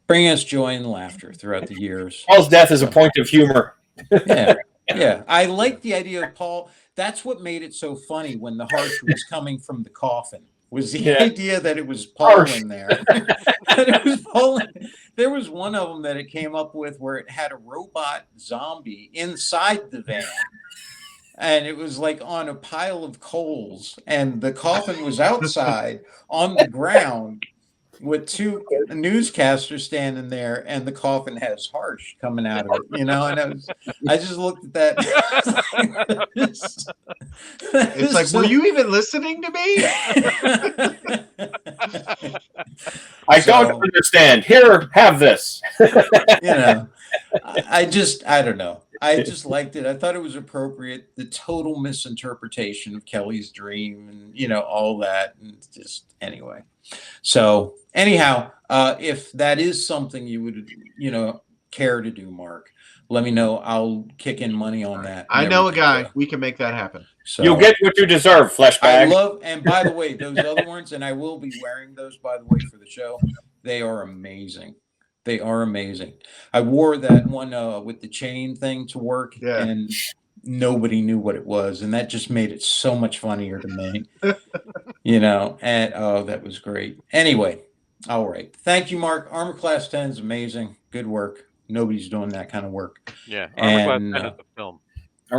bringing us joy and laughter throughout the years.
Paul's death is a point of humor.
Yeah. I like the idea of Paul. That's what made it so funny when the harsh was coming from the coffin. Was the idea that it was Paul in there. That it was Paul. There was one of them that it came up with where it had a robot zombie inside the van. And it was like on a pile of coals, and the coffin was outside on the ground. with two newscasters standing there, and the coffin has harsh coming out of it, and I just looked at that.
It's like, were you even listening to me?
I don't understand. Here, have this.
I don't know. I just liked it. I thought it was appropriate. The total misinterpretation of Kelly's dream and, all that. And just anyway. So anyhow, if that is something you would, care to do, Mark, let me know. I'll kick in money on that.
I know a guy. We can make that happen.
So, you'll get what you deserve, Fleshbag.
I love, and by the way, those other ones, and I will be wearing those, by the way, for the show. They are amazing. They are amazing. I wore that one with the chain thing to work, and nobody knew what it was, and that just made it so much funnier to me. And that was great. Anyway, all right. Thank you, Mark. Armor Class 10 is amazing. Good work. Nobody's doing that kind of work.
Yeah, Armor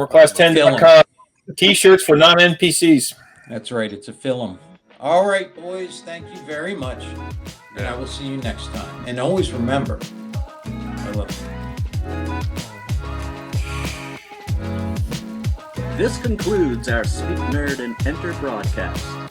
Class 10 is the film.
ArmorClass10.com. T-shirts for non-NPCs.
That's right. It's a film. All right, boys. Thank you very much. And I will see you next time. And always remember, I love you.
This concludes our Speak Nerd and Enter broadcast.